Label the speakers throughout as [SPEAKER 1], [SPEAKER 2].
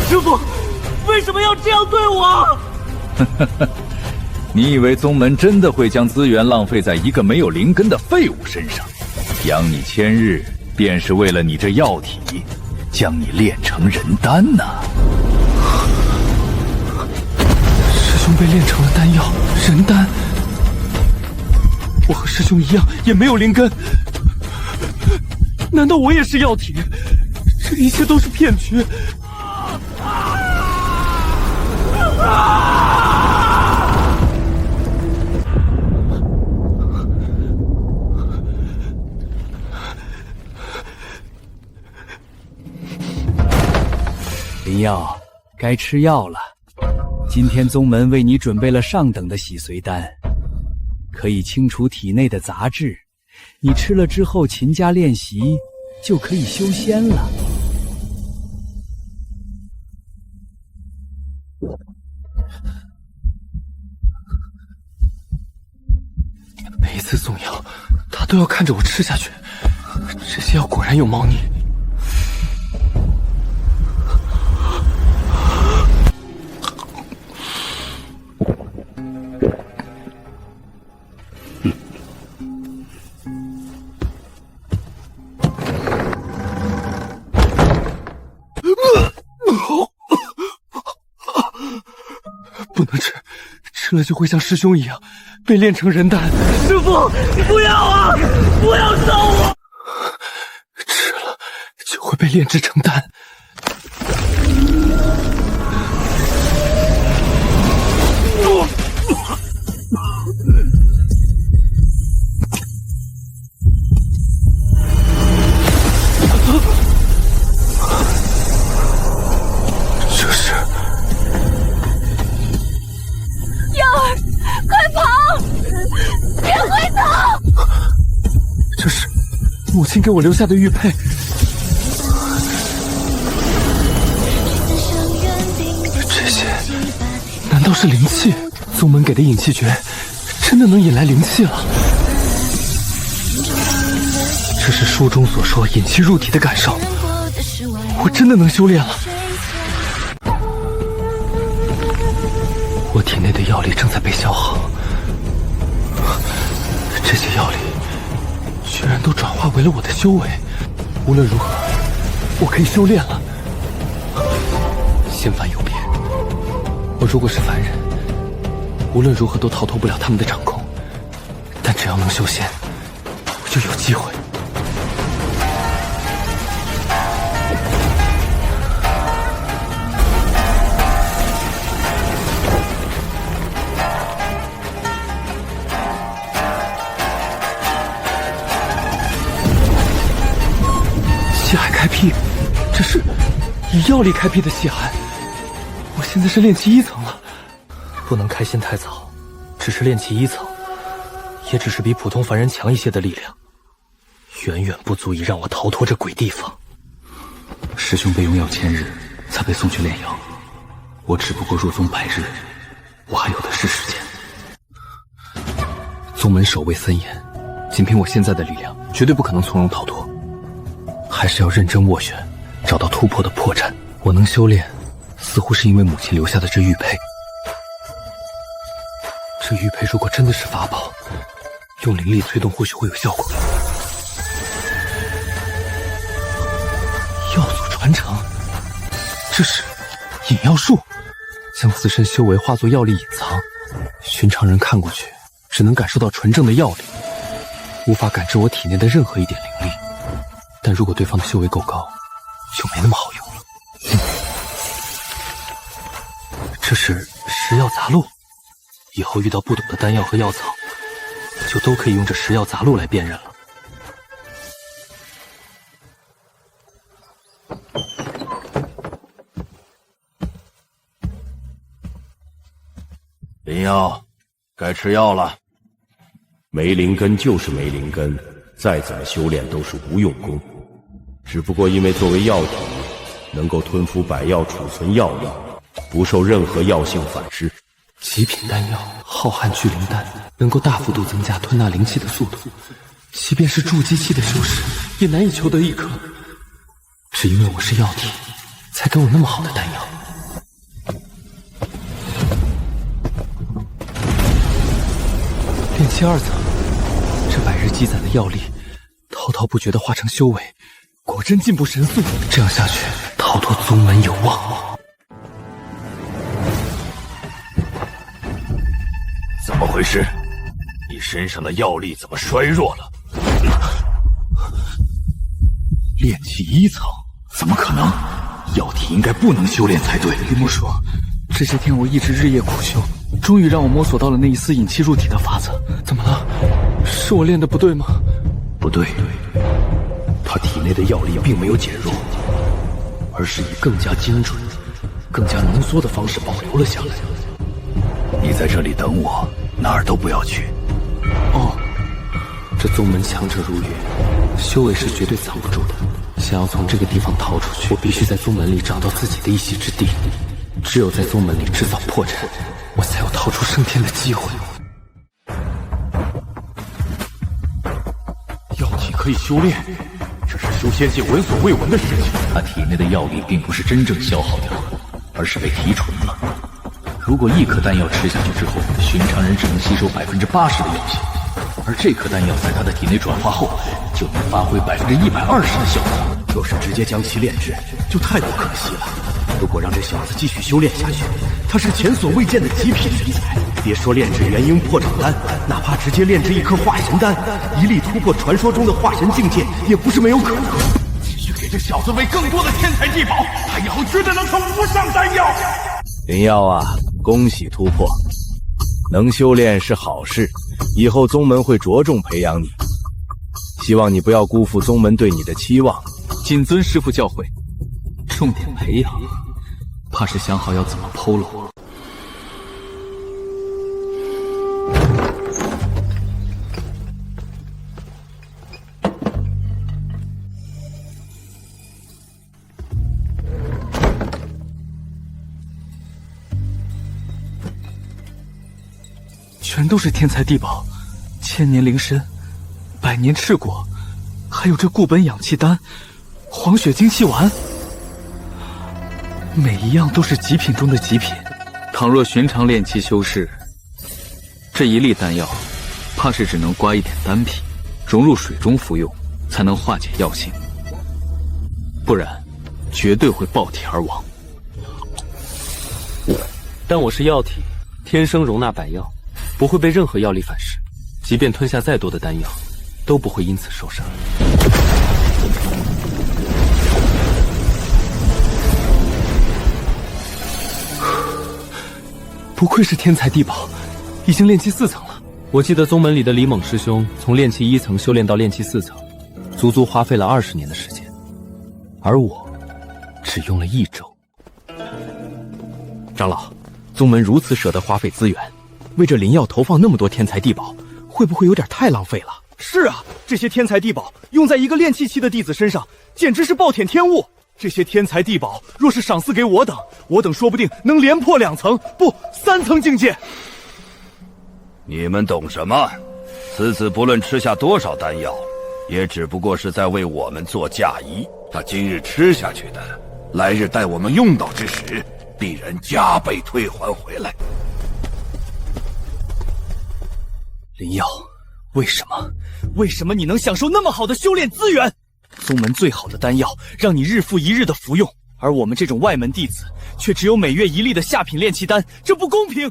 [SPEAKER 1] 师傅，为什么要这样对我？
[SPEAKER 2] 你以为宗门真的会将资源浪费在一个没有灵根的废物身上？养你千日，便是为了你这药体，将你炼成人丹呐！
[SPEAKER 3] 师兄被炼成了丹药，人丹。我和师兄一样，也没有灵根。难道我也是药体？这一切都是骗局！
[SPEAKER 4] 林耀，该吃药了。今天宗门为你准备了上等的洗髓丹，可以清除体内的杂质。你吃了之后勤加练习，就可以修仙了。
[SPEAKER 3] 每一次送药，他都要看着我吃下去。这些药果然有猫腻。不能吃，吃了就会像师兄一样被炼成人丹。
[SPEAKER 1] 师傅，你不要啊！不要烧我！
[SPEAKER 3] 吃了就会被炼制成丹。这是
[SPEAKER 5] 耀儿，快跑！别回头！
[SPEAKER 3] 这是母亲给我留下的玉佩。这些难道是灵气？宗门给的引气诀真的能引来灵气了？这是书中所说引气入体的感受，我真的能修炼了。我体内的药力正在被消耗，这些药力居然都转化为了我的修为。无论如何，我可以修炼了。仙凡有别，我如果是凡人，无论如何都逃脱不了他们的掌控。但只要能修仙，我就有机会。气海开辟，这是以药力开辟的气海。我现在是炼气1层了，不能开仙太早，只是炼气1层，也只是比普通凡人强一些的力量，远远不足以让我逃脱这鬼地方。
[SPEAKER 2] 师兄被用药1000日，才被送去炼药。我只不过入宗100日，我还有的是时间。
[SPEAKER 3] 宗门守卫森严，仅凭我现在的力量，绝对不可能从容逃脱。还是要认真斡旋，找到突破的破绽。我能修炼，似乎是因为母亲留下的这玉佩。这玉佩如果真的是法宝，用灵力催动或许会有效果。药祖传承，这是引药术，将自身修为化作药力隐藏。寻常人看过去，只能感受到纯正的药力，无法感知我体内的任何一点灵力。但如果对方的修为够高，就没那么好用了。这是食药杂录，以后遇到不懂的丹药和药草，就都可以用这食药杂录来辨认了。
[SPEAKER 6] 林耀，该吃药了。没灵根就是没灵根，再怎么修炼都是无用功。只不过因为作为药体，能够吞服百药储存药力，不受任何药性反噬。
[SPEAKER 3] 极品丹药浩瀚聚灵丹能够大幅度增加吞纳灵气的速度，即便是筑基期的修士，也难以求得一颗。只因为我是药体，才给我那么好的丹药。炼气2层，这百日积攒的药力，滔滔不绝地化成修为，果真进步神速。这样下去，逃脱宗门有望。
[SPEAKER 2] 怎么回事？你身上的药力怎么衰弱了？炼气1层，怎么可能？药体应该不能修炼才对。李莫说，
[SPEAKER 3] 这些天我一直日夜苦修，终于让我摸索到了那一丝引气入体的法子。怎么了？是我练的不对吗？
[SPEAKER 6] 不对，他体内的药力并没有减弱，而是以更加精准、更加浓缩的方式保留了下来。
[SPEAKER 2] 你在这里等我，哪儿都不要去。
[SPEAKER 3] 哦，这宗门强者如云，修为是绝对藏不住的。想要从这个地方逃出去，我必须在宗门里找到自己的一席之地。只有在宗门里制造破绽，我才有逃出升天的机会。
[SPEAKER 2] 药体可以修炼，这是修仙界闻所未闻的事情。他体内的药力并不是真正消耗掉了，而是被提纯了。如果1颗丹药吃下去之后，寻常人只能吸收80%的药性，而这颗丹药在他的体内转化后，就能发挥120%的效果。
[SPEAKER 6] 若是直接将其炼制，就太过可惜了。如果让这小子继续修炼下去，他是前所未见的极品人才。别说炼制元婴破掌丹，哪怕直接炼制1颗化神丹，一力突破传说中的化神境界，也不是没有可能。
[SPEAKER 2] 继续给这小子喂更多的天才地宝，他以后绝对能成无上丹药。
[SPEAKER 6] 林耀啊，恭喜突破，能修炼是好事，以后宗门会着重培养你。希望你不要辜负宗门对你的期望。
[SPEAKER 3] 谨遵师父教诲，重点培养，怕是想好要怎么剖了我。全都是天才地宝，千年灵参、百年赤果，还有这固本养气丹、黄血精气丸，每一样都是极品中的极品。倘若寻常炼气修士，这一粒丹药，怕是只能刮一点丹皮，融入水中服用，才能化解药性，不然绝对会爆体而亡。
[SPEAKER 7] 但我是药体，天生容纳百药，不会被任何药力反噬，即便吞下再多的丹药，都不会因此受伤。
[SPEAKER 3] 不愧是天才地宝，已经炼气4层了。
[SPEAKER 7] 我记得宗门里的李猛师兄从炼气1层修炼到炼气4层，足足花费了20年的时间，而我只用了1周。
[SPEAKER 6] 长老，宗门如此舍得花费资源，为这灵药投放那么多天才地宝，会不会有点太浪费了？
[SPEAKER 8] 是啊，这些天才地宝用在一个炼气期的弟子身上，简直是暴殄天物。这些天才地宝若是赏赐给我等说不定能连破2层，不3层境界。
[SPEAKER 9] 你们懂什么？此子不论吃下多少丹药，也只不过是在为我们做嫁衣。他今日吃下去的，来日待我们用到之时，必然加倍退还回来。
[SPEAKER 3] 林耀，为什么你能享受那么好的修炼资源？宗门最好的丹药，让你日复一日的服用，而我们这种外门弟子，却只有每月1粒的下品炼气丹，这不公平！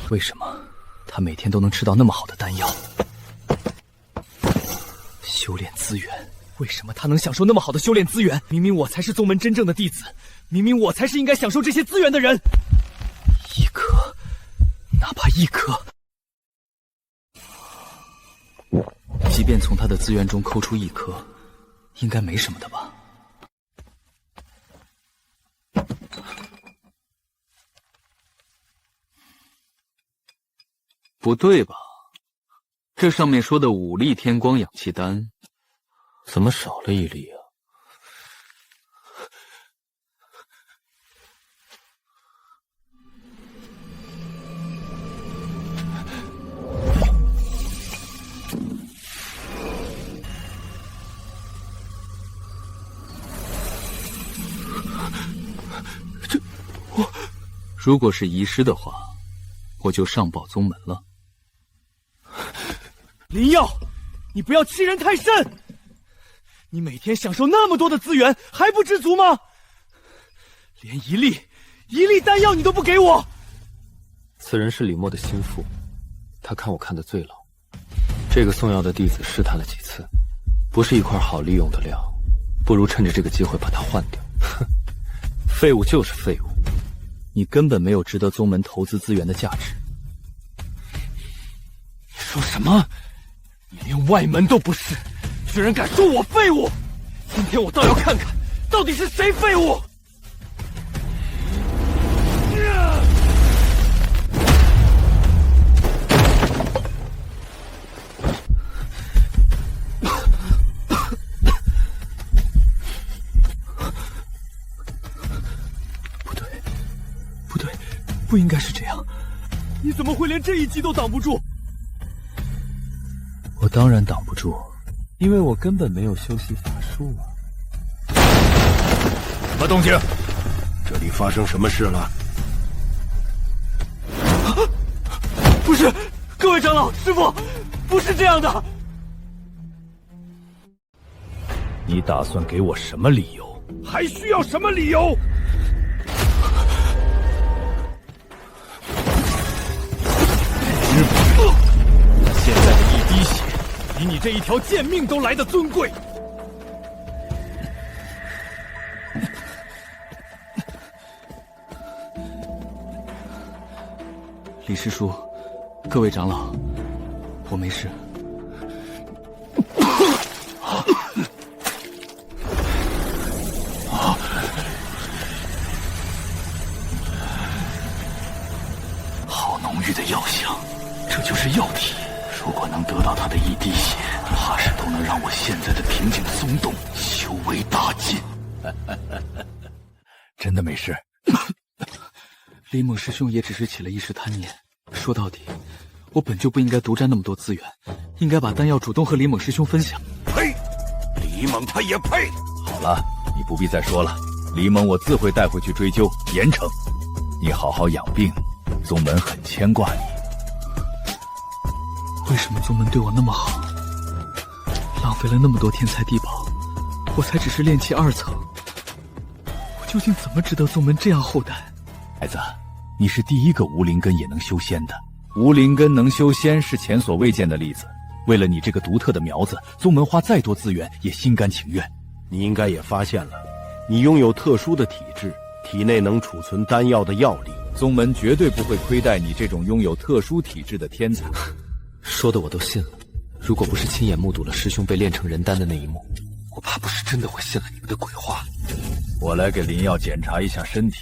[SPEAKER 3] 为什么他每天都能吃到那么好的丹药？修炼资源，为什么他能享受那么好的修炼资源？明明我才是宗门真正的弟子，明明我才是应该享受这些资源的人。1颗，哪怕1颗，即便从他的资源中抠出1颗，应该没什么的吧？不对吧？这上面说的5粒天光养气丹，怎么少了1粒啊？
[SPEAKER 4] 如果是遗失的话，我就上报宗门了。
[SPEAKER 8] 林耀，你不要欺人太甚！你每天享受那么多的资源，还不知足吗？连一粒丹药你都不给我！
[SPEAKER 7] 此人是李默的心腹，他看我看得最牢。这个送药的弟子试探了几次，不是一块好利用的料，不如趁着这个机会把他换掉。哼，废物就是废物，
[SPEAKER 4] 你根本没有值得宗门投资资源的价值。
[SPEAKER 8] 你说什么？你连外门都不是，居然敢说我废物！今天我倒要看看，到底是谁废物！
[SPEAKER 3] 不应该是这样，
[SPEAKER 8] 你怎么会连这一击都挡不住？
[SPEAKER 4] 我当然挡不住，
[SPEAKER 7] 因为我根本没有修习法术啊！
[SPEAKER 6] 什么动静？这里发生什么事了？
[SPEAKER 8] 不是，各位长老、师傅，不是这样的。
[SPEAKER 2] 你打算给我什么理由？
[SPEAKER 6] 还需要什么理由？
[SPEAKER 8] 现在的一滴血，比你这一条贱命都来得尊贵。
[SPEAKER 4] 李师叔，各位长老，我没事。
[SPEAKER 2] 好浓郁的药香，这就是药体。如果能得到它的一滴血，怕是都能让我现在的瓶颈松动，修为大进。真的没事。
[SPEAKER 4] 李猛师兄也只是起了一时贪念。说到底，我本就不应该独占那么多资源，应该把丹药主动和李猛师兄分享。
[SPEAKER 9] 呸！李猛他也配？
[SPEAKER 2] 好了，你不必再说了。李猛我自会带回去追究严惩。你好好养病，宗门很牵挂你。
[SPEAKER 4] 为什么宗门对我那么好，浪费了那么多天才地宝，我才只是炼气2层，我究竟怎么值得宗门这样厚待？
[SPEAKER 2] 孩子，你是第一个无灵根也能修仙的。无灵根能修仙是前所未见的例子。为了你这个独特的苗子，宗门花再多资源也心甘情愿。
[SPEAKER 6] 你应该也发现了，你拥有特殊的体质，体内能储存丹药的药力。
[SPEAKER 2] 宗门绝对不会亏待你这种拥有特殊体质的天才。
[SPEAKER 7] 说的我都信了。如果不是亲眼目睹了师兄被炼成人丹的那一幕，我怕不是真的会信了你们的鬼话。
[SPEAKER 2] 我来给林耀检查一下身体。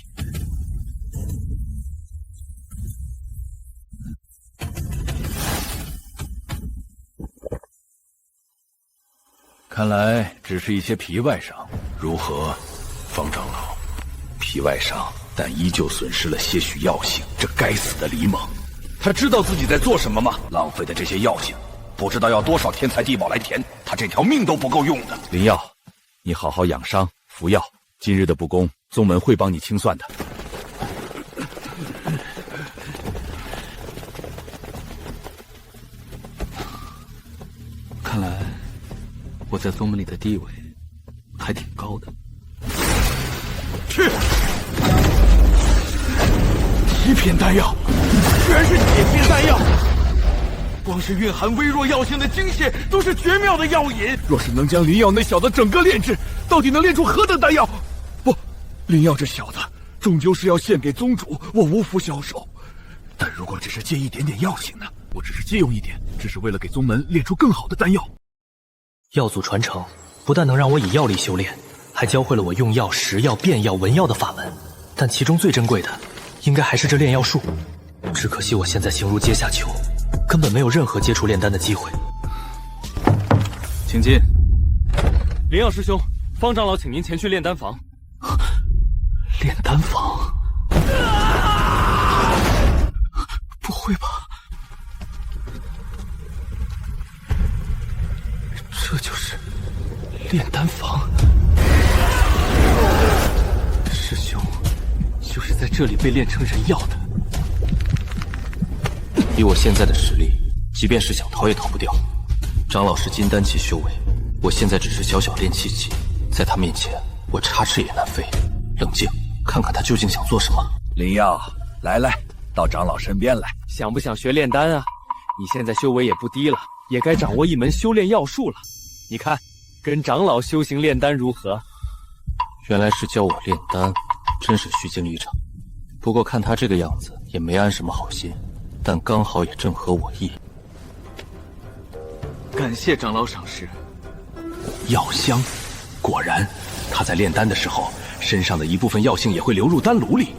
[SPEAKER 2] 看来只是一些皮外伤，如何，方长老？皮外伤，但依旧损失了些许药性。这该死的李猛，
[SPEAKER 9] 他知道自己在做什么吗？浪费的这些药性，不知道要多少天才地宝来填，他这条命都不够用的。
[SPEAKER 2] 林耀，你好好养伤，服药。今日的不公，宗门会帮你清算的。
[SPEAKER 4] 看来我在宗门里的地位还挺高的。
[SPEAKER 8] 去！1片丹药，居然是7片丹药！光是蕴含微弱药性的精血都是绝妙的药引。若是能将林耀那小子整个炼制，到底能炼出何等丹药？不，林耀这小子终究是要献给宗主，我无福消受。但如果只是借一点点药性呢？我只是借用一点，只是为了给宗门炼出更好的丹药。
[SPEAKER 3] 药祖传承不但能让我以药力修炼，还教会了我用药、食药、变药、闻药的法门。但其中最珍贵的，应该还是这炼药术。只可惜我现在形如阶下囚，根本没有任何接触炼丹的机会。
[SPEAKER 4] 请进。
[SPEAKER 8] 灵耀师兄，方长老请您前去炼丹房。
[SPEAKER 3] 炼丹房？不会吧？这就是炼丹房？师兄，这里被炼成人药的。以我现在的实力，即便是想逃也逃不掉。长老是金丹期修为，我现在只是小小炼气期，在他面前，我插翅也难飞。冷静，看看他究竟想做什么。
[SPEAKER 9] 灵药，来，到长老身边来。
[SPEAKER 4] 想不想学炼丹啊？你现在修为也不低了，也该掌握一门修炼药术了。你看，跟长老修行炼丹如何？
[SPEAKER 3] 原来是教我炼丹，真是虚惊一场。不过看他这个样子，也没安什么好心，但刚好也正合我意。
[SPEAKER 8] 感谢长老赏识。
[SPEAKER 2] 药香，果然，他在炼丹的时候，身上的一部分药性也会流入丹炉里。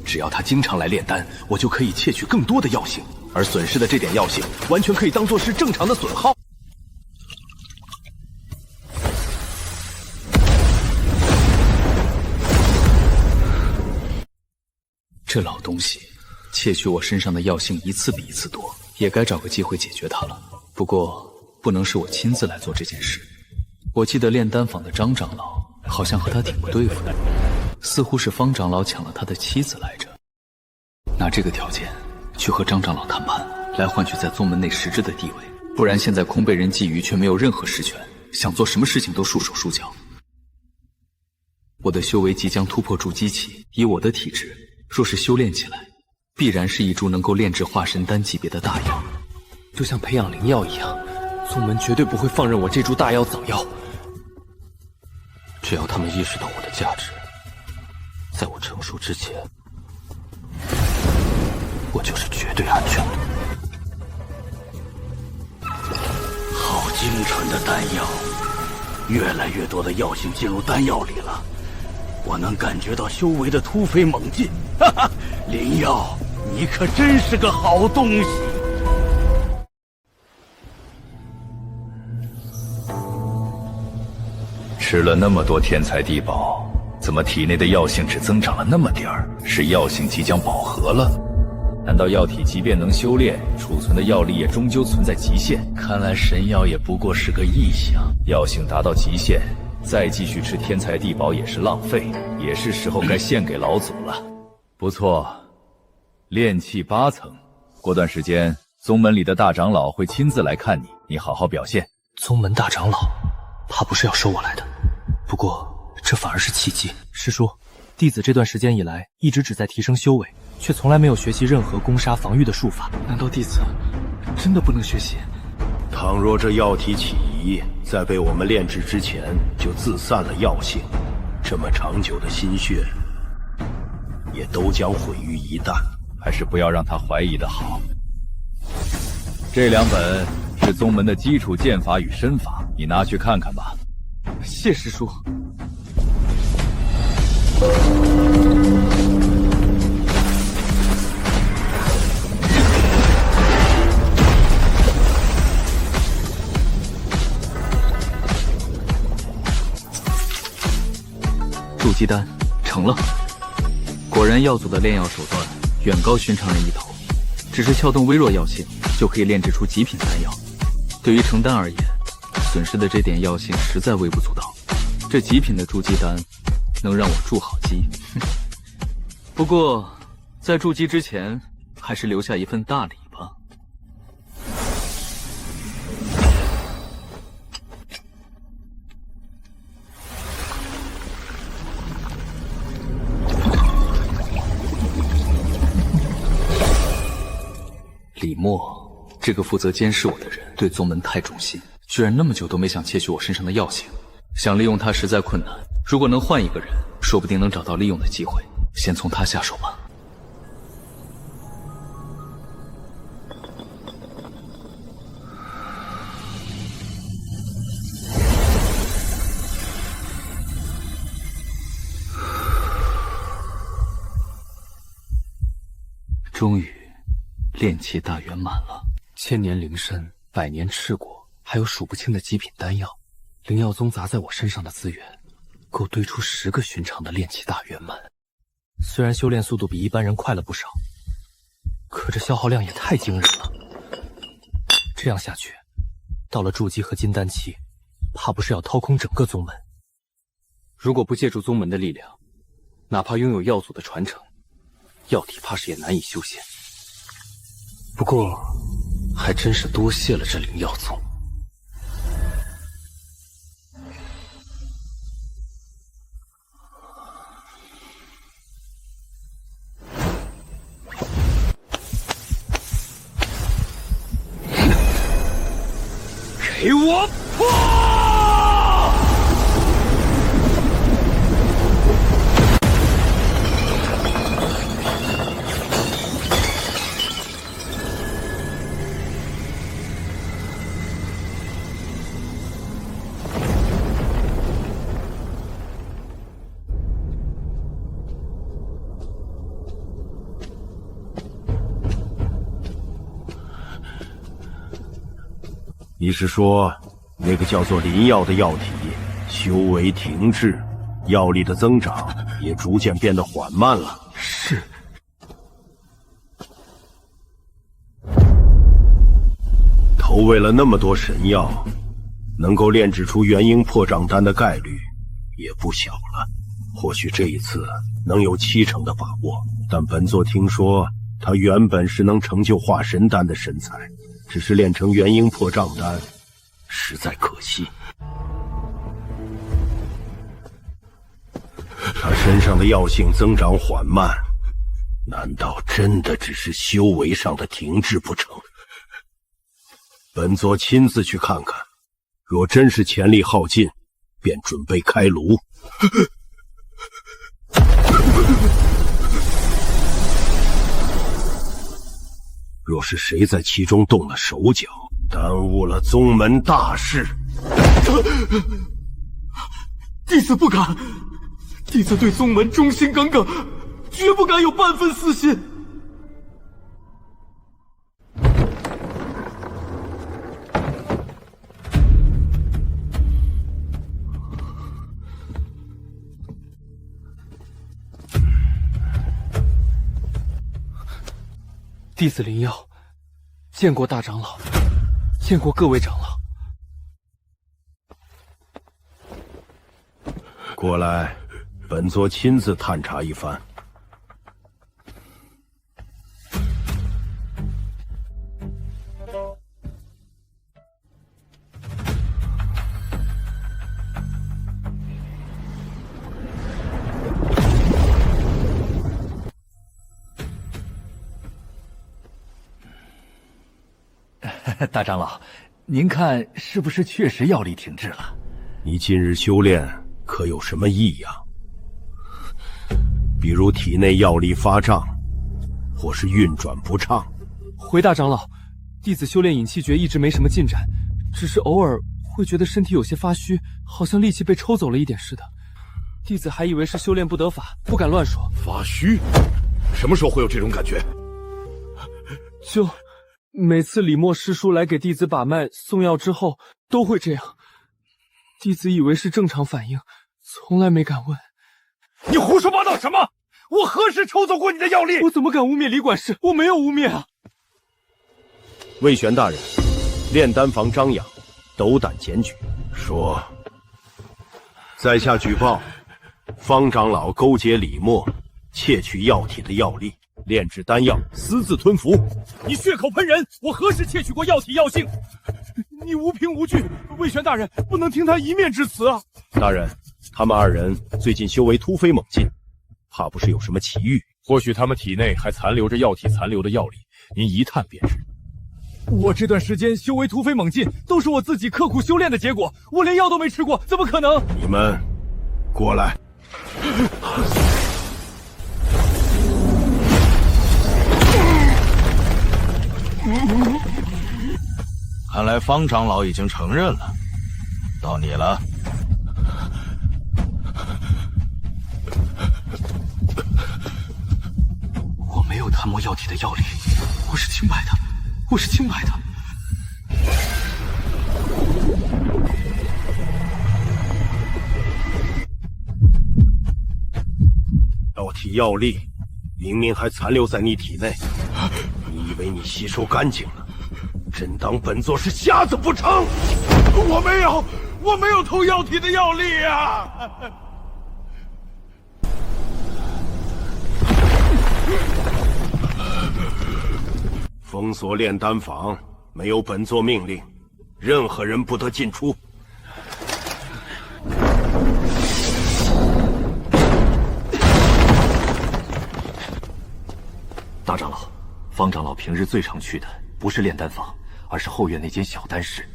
[SPEAKER 2] 只要他经常来炼丹，我就可以窃取更多的药性，而损失的这点药性，完全可以当做是正常的损耗。这老东西窃取我身上的药性一次比一次多，也该找个机会解决他了。不过不能是我亲自来做这件事。我记得炼丹坊的张长老好像和他挺不对付的，似乎是方长老抢了他的妻子来着。拿这个条件去和张长老谈判，来换取在宗门内实质的地位，不然现在空被人觊觎却没有任何实权，想做什么事情都束手束脚。我的修为即将突破筑基期，以我的体质，若是修炼起来，必然是一株能够炼制化神丹级别的大药。
[SPEAKER 3] 就像培养灵药一样，宗门绝对不会放任我这株大药早夭。只要他们意识到我的价值，在我成熟之前，我就是绝对安全的。
[SPEAKER 2] 好精纯的丹药，越来越多的药性进入丹药里了，我能感觉到修为的突飞猛进。哈哈，灵药，你可真是个好东西。吃了那么多天材地宝，怎么体内的药性只增长了那么点儿？是药性即将饱和了？难道药体即便能修炼，储存的药力也终究存在极限？看来神药也不过是个异象。药性达到极限，再继续吃天材地宝也是浪费，也是时候该献给老祖了。不错，炼气8层，过段时间宗门里的大长老会亲自来看你，你好好表现。
[SPEAKER 3] 宗门大长老，怕不是要收我来的。不过这反而是契机。师叔，弟子这段时间以来一直只在提升修为，却从来没有学习任何攻杀防御的术法。
[SPEAKER 8] 难道弟子真的不能学习？
[SPEAKER 6] 倘若这药体起疑，在被我们炼制之前就自散了药性，这么长久的心血也都将毁于一旦。
[SPEAKER 2] 还是不要让他怀疑的好。这2本是宗门的基础剑法与身法，你拿去看看吧。
[SPEAKER 8] 谢师叔。
[SPEAKER 2] 筑基丹成了，果然药祖的炼药手段远高寻常人一头，只是撬动微弱药性，就可以炼制出极品丹药。对于成丹而言，损失的这点药性实在微不足道。这极品的筑基丹能让我筑好基，不过在筑基之前，还是留下一份大礼吧。李默，这个负责监视我的人，对宗门太忠心，居然那么久都没想窃取我身上的药性。想利用他实在困难，如果能换一个人，说不定能找到利用的机会。先从他下手吧。终于，炼气大圆满了。
[SPEAKER 3] 千年灵参，百年赤果，还有数不清的极品丹药，灵药宗砸在我身上的资源，够堆出10个寻常的炼气大圆满。虽然修炼速度比一般人快了不少，可这消耗量也太惊人了。这样下去，到了筑基和金丹期，怕不是要掏空整个宗门。如果不借助宗门的力量，哪怕拥有药祖的传承，
[SPEAKER 7] 药体怕是也难以修仙。不过，还真是多谢了这灵药宗。
[SPEAKER 9] 给我破！
[SPEAKER 6] 你是说，那个叫做灵药的药体修为停滞，药力的增长也逐渐变得缓慢了？
[SPEAKER 8] 是。
[SPEAKER 6] 投喂了那么多神药，能够炼制出元婴破障丹的概率也不小了。或许这一次能有70%的把握，但本座听说他原本是能成就化神丹的神才。只是炼成元婴破障丹，实在可惜。他身上的药性增长缓慢，难道真的只是修为上的停滞不成？本座亲自去看看，若真是潜力耗尽，便准备开炉。若是谁在其中动了手脚，耽误了宗门大事，
[SPEAKER 8] 弟子不敢，弟子对宗门忠心耿耿，绝不敢有半分私心。弟子灵药，见过大长老，见过各位长老。
[SPEAKER 6] 过来，本座亲自探查一番。
[SPEAKER 2] 大长老，您看是不是确实药力停滞了？
[SPEAKER 6] 你近日修炼可有什么异样？比如体内药力发胀，或是运转不畅？
[SPEAKER 8] 回大长老，弟子修炼引气诀一直没什么进展，只是偶尔会觉得身体有些发虚，好像力气被抽走了一点似的。弟子还以为是修炼不得法，不敢乱说。
[SPEAKER 9] 发虚？什么时候会有这种感觉？
[SPEAKER 8] 就每次李默师叔来给弟子把脉送药之后都会这样，弟子以为是正常反应，从来没敢问。
[SPEAKER 9] 你胡说八道什么？我何时抽走过你的药力？
[SPEAKER 8] 我怎么敢污蔑李管事？我没有污蔑啊！
[SPEAKER 6] 魏玄大人，炼丹房张扬斗胆检举，说在下举报方长老勾结李默，窃取药体的药力，炼制丹药，私自吞服。
[SPEAKER 8] 你血口喷人！我何时窃取过药体药性？你无凭无据，魏玄大人不能听他一面之词啊！
[SPEAKER 6] 大人，他们二人最近修为突飞猛进，怕不是有什么奇遇。
[SPEAKER 10] 或许他们体内还残留着药体残留的药力，您一探便知。
[SPEAKER 8] 我这段时间修为突飞猛进，都是我自己刻苦修炼的结果。我连药都没吃过，怎么可能？
[SPEAKER 6] 你们过来。
[SPEAKER 9] 看来方长老已经承认了，到你了。
[SPEAKER 8] 我没有贪摸药体的药力，我是清白的，我是清白的。
[SPEAKER 6] 药体药力明明还残留在你体内，你以为你吸收干净了？真当本座是瞎子不成？我没有偷药体的药力啊！封锁炼丹坊，没有本座命令，任何人不得进出。
[SPEAKER 3] 大长老，方长老平日最常去的不是炼丹坊，而是后院那间小丹室。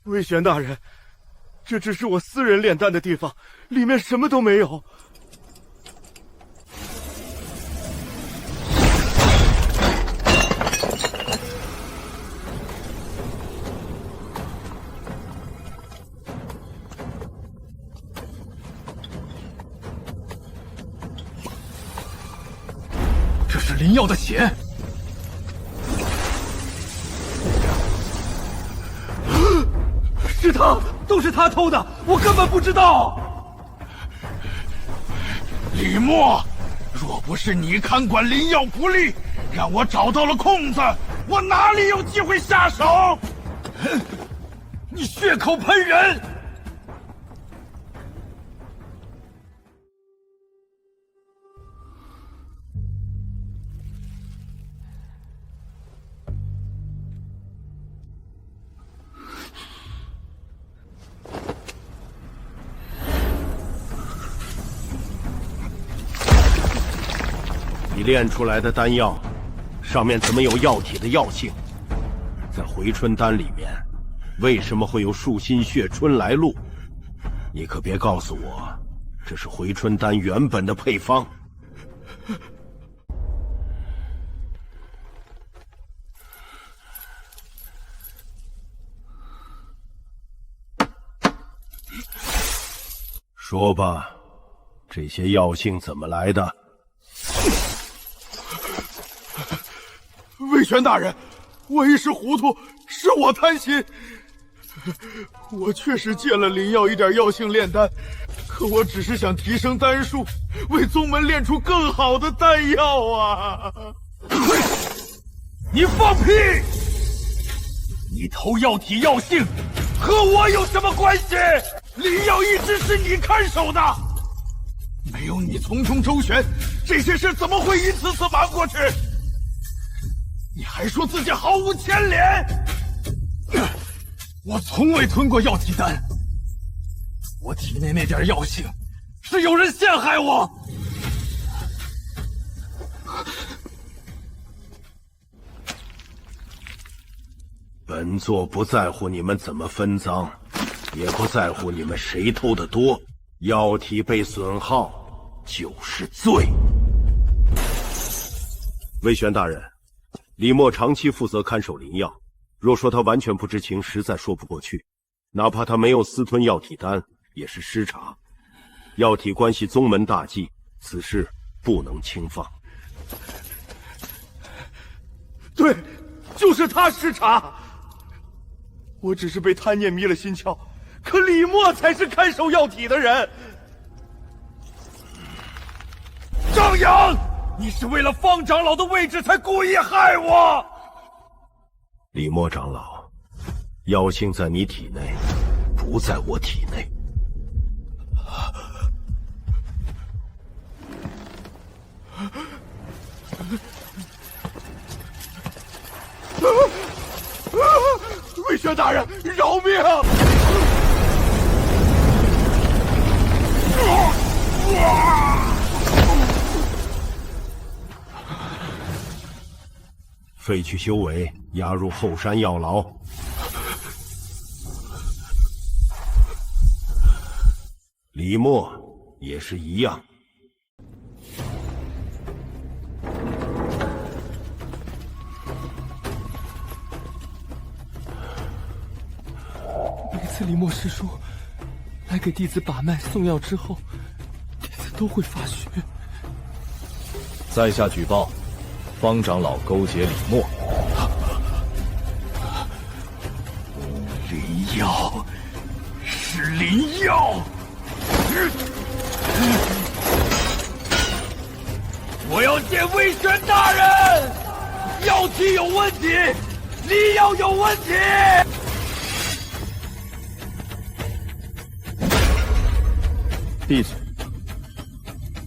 [SPEAKER 8] 魏玄大人，这只是我私人炼丹的地方，里面什么都没有。
[SPEAKER 3] 这是林耀的血。
[SPEAKER 8] 是他，都是他偷的，我根本不知道。
[SPEAKER 9] 李默，若不是你看管林耀不力，让我找到了空子，我哪里有机会下手？你血口喷人！
[SPEAKER 6] 你炼出来的丹药，上面怎么有药体的药性？在回春丹里面，为什么会有树心血春来露？你可别告诉我，这是回春丹原本的配方。说吧，这些药性怎么来的？
[SPEAKER 8] 魏玄大人，我一时糊涂，是我贪心。我确实借了林耀一点药性炼丹，可我只是想提升丹术，为宗门炼出更好的丹药啊！
[SPEAKER 9] 你放屁！你偷药体药性，和我有什么关系？林耀一直是你看守的，没有你从中周旋，这些事怎么会一次次瞒过去？你还说自己毫无牵连？我从未吞过药体丹，我体内那点药性，是有人陷害我。
[SPEAKER 6] 本座不在乎你们怎么分赃，也不在乎你们谁偷的多，药体被损耗就是罪。魏玄大人，李默长期负责看守林药，若说他完全不知情，实在说不过去。哪怕他没有私吞药体丹，也是失察。药体关系宗门大计，此事不能轻放。
[SPEAKER 8] 对，就是他失察。我只是被贪念迷了心窍，可李默才是看守药体的人。
[SPEAKER 9] 张扬，你是为了方长老的位置才故意害我。
[SPEAKER 6] 李默长老，药性在你体内，不在我体内。
[SPEAKER 8] 魏玄大人，饶命！
[SPEAKER 6] 废去修为，押入后山药牢。李默也是一样。
[SPEAKER 3] 每次李默师叔来给弟子把脉送药之后，弟子都会发血。
[SPEAKER 10] 在下举报，方长老勾结李默。
[SPEAKER 9] 林耀，是林耀！我要见魏玄大人！药体有问题，你要有问题！
[SPEAKER 10] 闭嘴！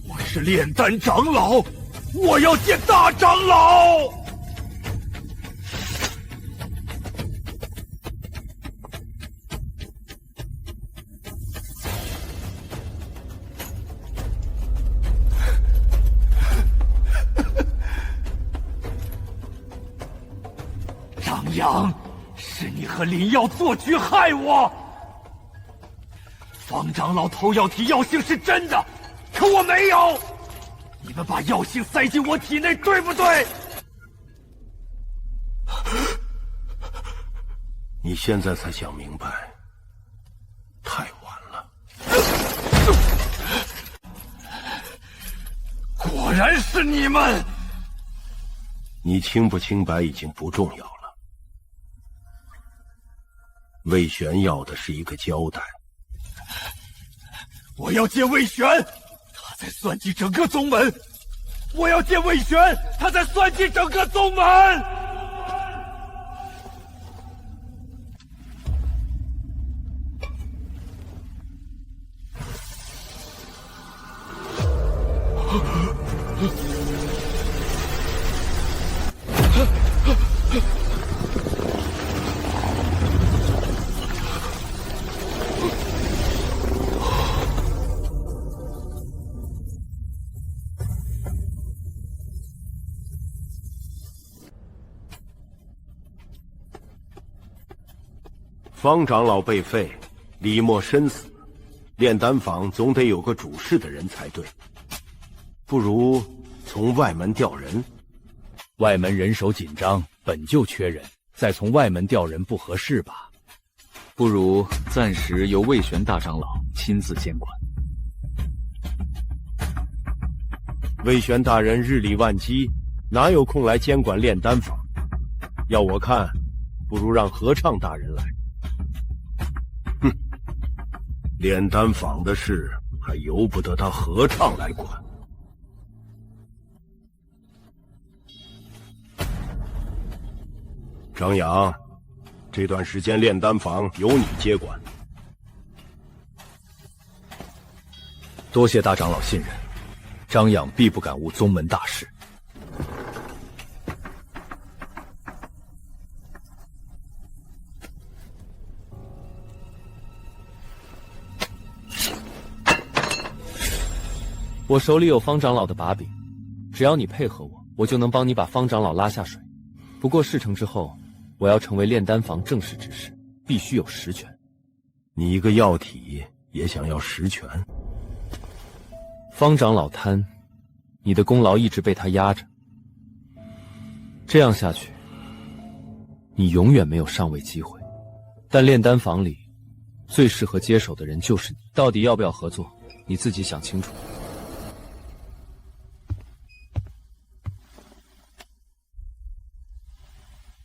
[SPEAKER 9] 我是炼丹长老，我要见大长老。张扬，是你和林耀做局害我。方长老偷药体药性是真的，可我没有。你们把药性塞进我体内，对不对？
[SPEAKER 6] 你现在才想明白，太晚了。
[SPEAKER 9] 果然是你们！
[SPEAKER 6] 你清不清白已经不重要了。魏玄要的是一个交代。
[SPEAKER 9] 我要见魏玄，他在算计整个宗门。我要见魏玄，他在算计整个宗门。
[SPEAKER 6] 方长老被废，李默身死，炼丹坊总得有个主事的人才对。不如从外门调人。
[SPEAKER 4] 外门人手紧张，本就缺人，再从外门调人不合适吧？
[SPEAKER 7] 不如暂时由魏玄大长老亲自监管。
[SPEAKER 6] 魏玄大人日理万机，哪有空来监管炼丹坊？要我看，不如让合唱大人来。哼，炼丹坊的事还由不得他合唱来管。张扬，这段时间炼丹坊由你接管。
[SPEAKER 4] 多谢大长老信任，张养必不敢误宗门大事。
[SPEAKER 7] 我手里有方长老的把柄，只要你配合我，我就能帮你把方长老拉下水。不过事成之后，我要成为炼丹坊正式执事，必须有实权。
[SPEAKER 6] 你一个药体也想要实权？
[SPEAKER 7] 方长老贪，你的功劳一直被他压着。这样下去，你永远没有上位机会。但炼丹坊里最适合接手的人就是你。到底要不要合作，你自己想清楚。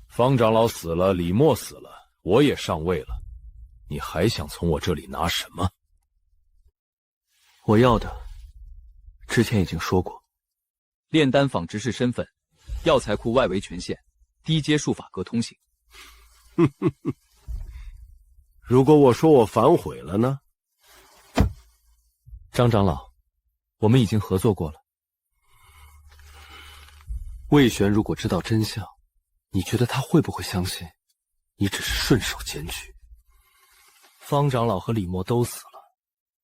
[SPEAKER 10] 方长老死了，李默死了，我也上位了，你还想从我这里拿什么？
[SPEAKER 7] 我要的，之前已经说过，
[SPEAKER 4] 炼丹坊执事身份，药材库外围权限，低阶术法阁通行。
[SPEAKER 6] 如果我说我反悔了呢？
[SPEAKER 7] 张长老，我们已经合作过了。魏玄如果知道真相，你觉得他会不会相信你只是顺手检举？
[SPEAKER 3] 方长老和李默都死了，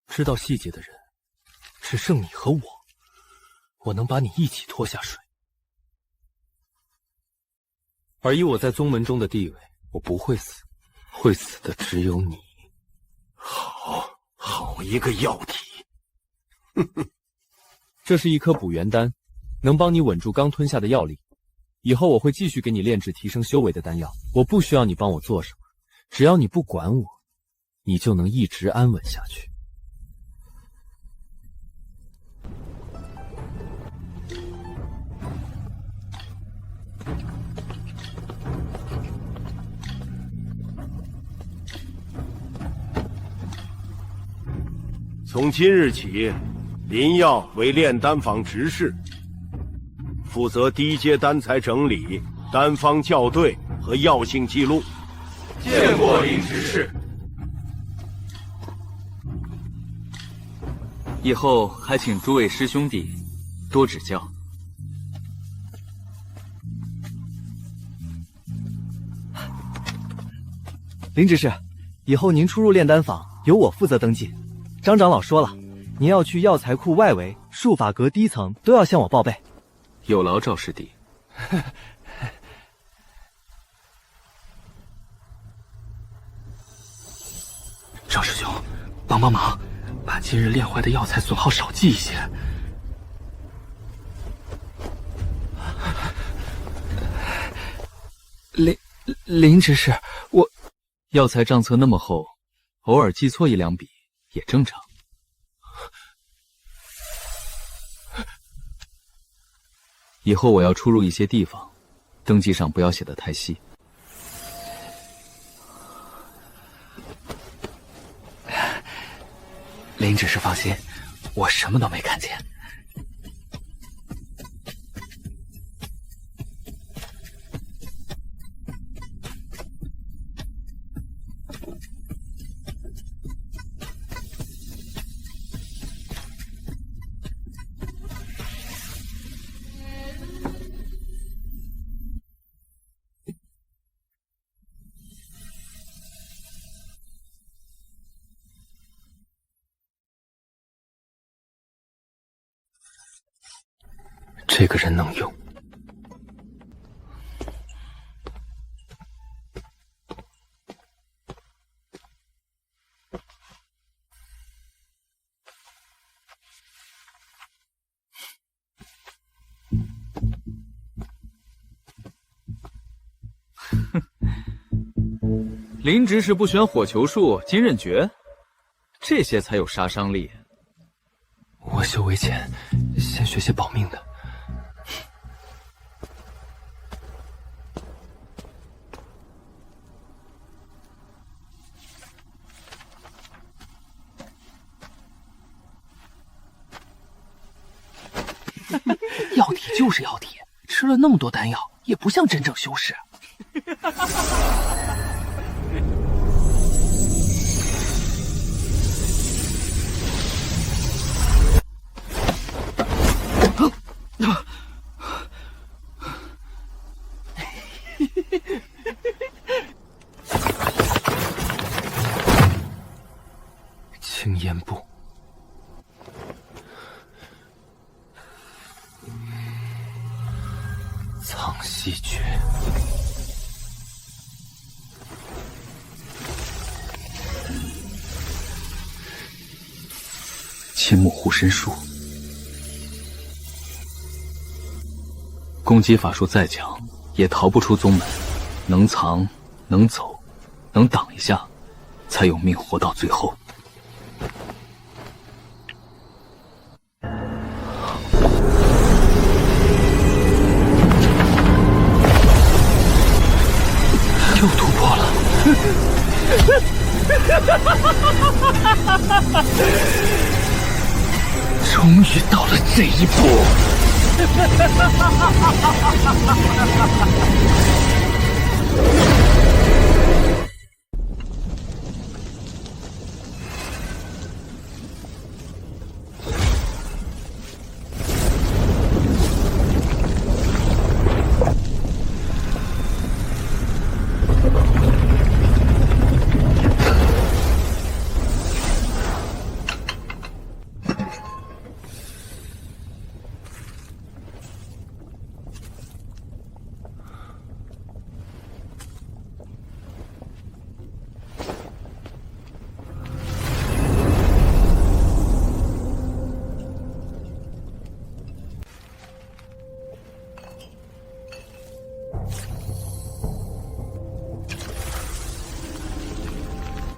[SPEAKER 3] 知道细节的人只剩你和我，我能把你一起拖下水。
[SPEAKER 7] 而以我在宗门中的地位，我不会死，会死的只有你。
[SPEAKER 6] 好一个药体！
[SPEAKER 7] 这是一颗补元丹，能帮你稳住刚吞下的药力。以后我会继续给你炼制提升修为的丹药，我不需要你帮我做什么，只要你不管我，你就能一直安稳下去。
[SPEAKER 6] 从今日起，林耀为炼丹坊执事，负责低阶丹材整理、丹方校对和和药性记录。
[SPEAKER 2] 见过林执事。
[SPEAKER 3] 以后还请诸位师兄弟多指教。林执事，以后您出入炼丹坊由我负责登记。张长老说了，您要去药材库外围、术法阁低层都要向我报备。
[SPEAKER 10] 有劳赵师弟。
[SPEAKER 3] 赵师兄，帮忙，把今日炼坏的药材损耗少记一些。林执事，药材账册那么厚，偶尔记错一两笔也正常。以后我要出入一些地方，登记上不要写得太细。林执事放心，我什么都没看见。这个人能用。林执事不选火球术、金刃诀，这些才有杀伤力。我修为浅，先学些保命的。药体就是药体，吃了那么多丹药，也不像真正修士。青烟步，藏息诀，青木护身术。攻击法术再强，也逃不出宗门。能藏，能走，能挡一下，才有命活到最后。又突破了！终于到了这一步！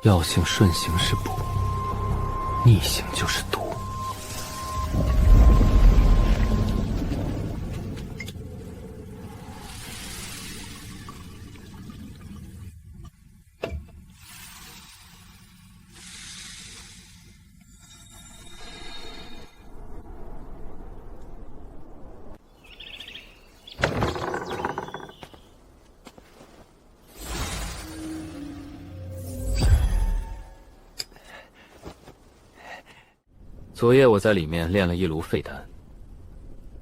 [SPEAKER 3] 药性顺行是补，逆行就是毒。
[SPEAKER 7] 昨夜我在里面炼了一炉废丹，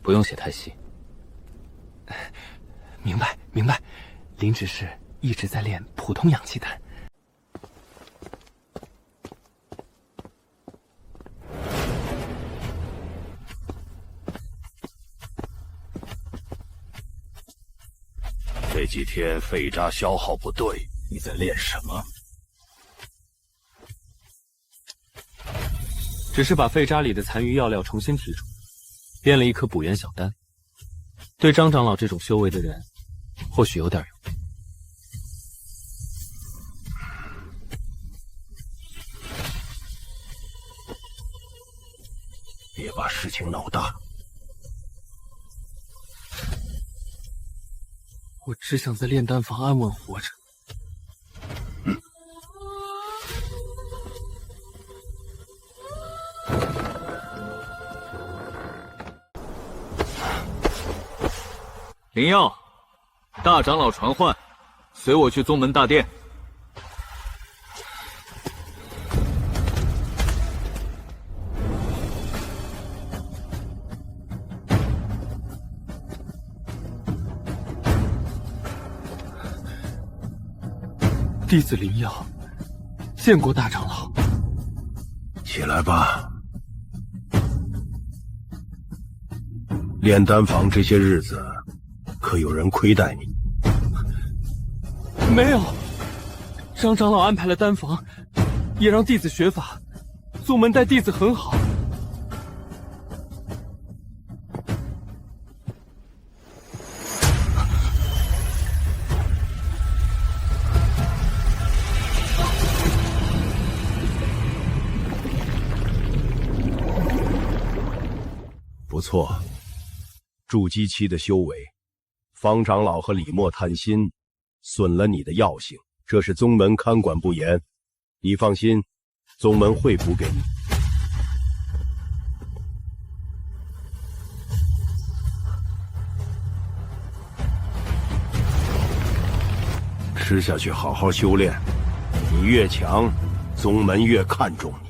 [SPEAKER 7] 不用写太细。
[SPEAKER 3] 明白明白，林只是一直在练普通氧气丹。
[SPEAKER 9] 这几天废渣消耗不对，你在练什么？
[SPEAKER 7] 只是把废渣里的残余药料重新提出，炼了一颗补元小丹。对张长老这种修为的人，或许有点用。
[SPEAKER 6] 别把事情闹大。
[SPEAKER 3] 我只想在炼丹房安稳活着。
[SPEAKER 8] 灵耀，大长老传唤，随我去宗门大殿。
[SPEAKER 3] 弟子灵耀，见过大长老。
[SPEAKER 6] 起来吧。炼丹房这些日子，可有人亏待你？
[SPEAKER 3] 没有，张长老安排了丹房，也让弟子学法，宗门待弟子很好。
[SPEAKER 6] 不错，筑基期的修为，方长老和李默贪心，损了你的药性，这是宗门看管不严。你放心，宗门会补给你。吃下去，好好修炼。你越强，宗门越看重你。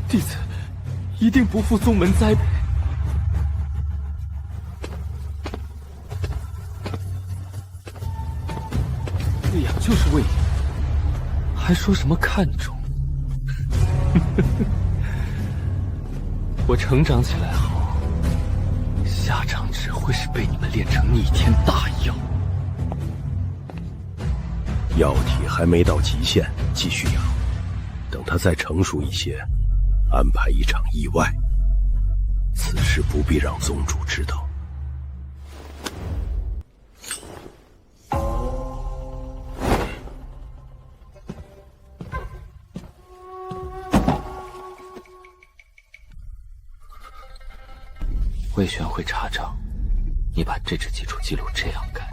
[SPEAKER 3] 弟子一定不负宗门栽培。喂养就是喂养，还说什么看重？我成长起来后，下场只会是被你们炼成逆天大药。
[SPEAKER 6] 药体还没到极限，继续养，等它再成熟一些，安排一场意外。此事不必让宗主知道。
[SPEAKER 7] 魏玄会查账，你把这纸基础记录这样改。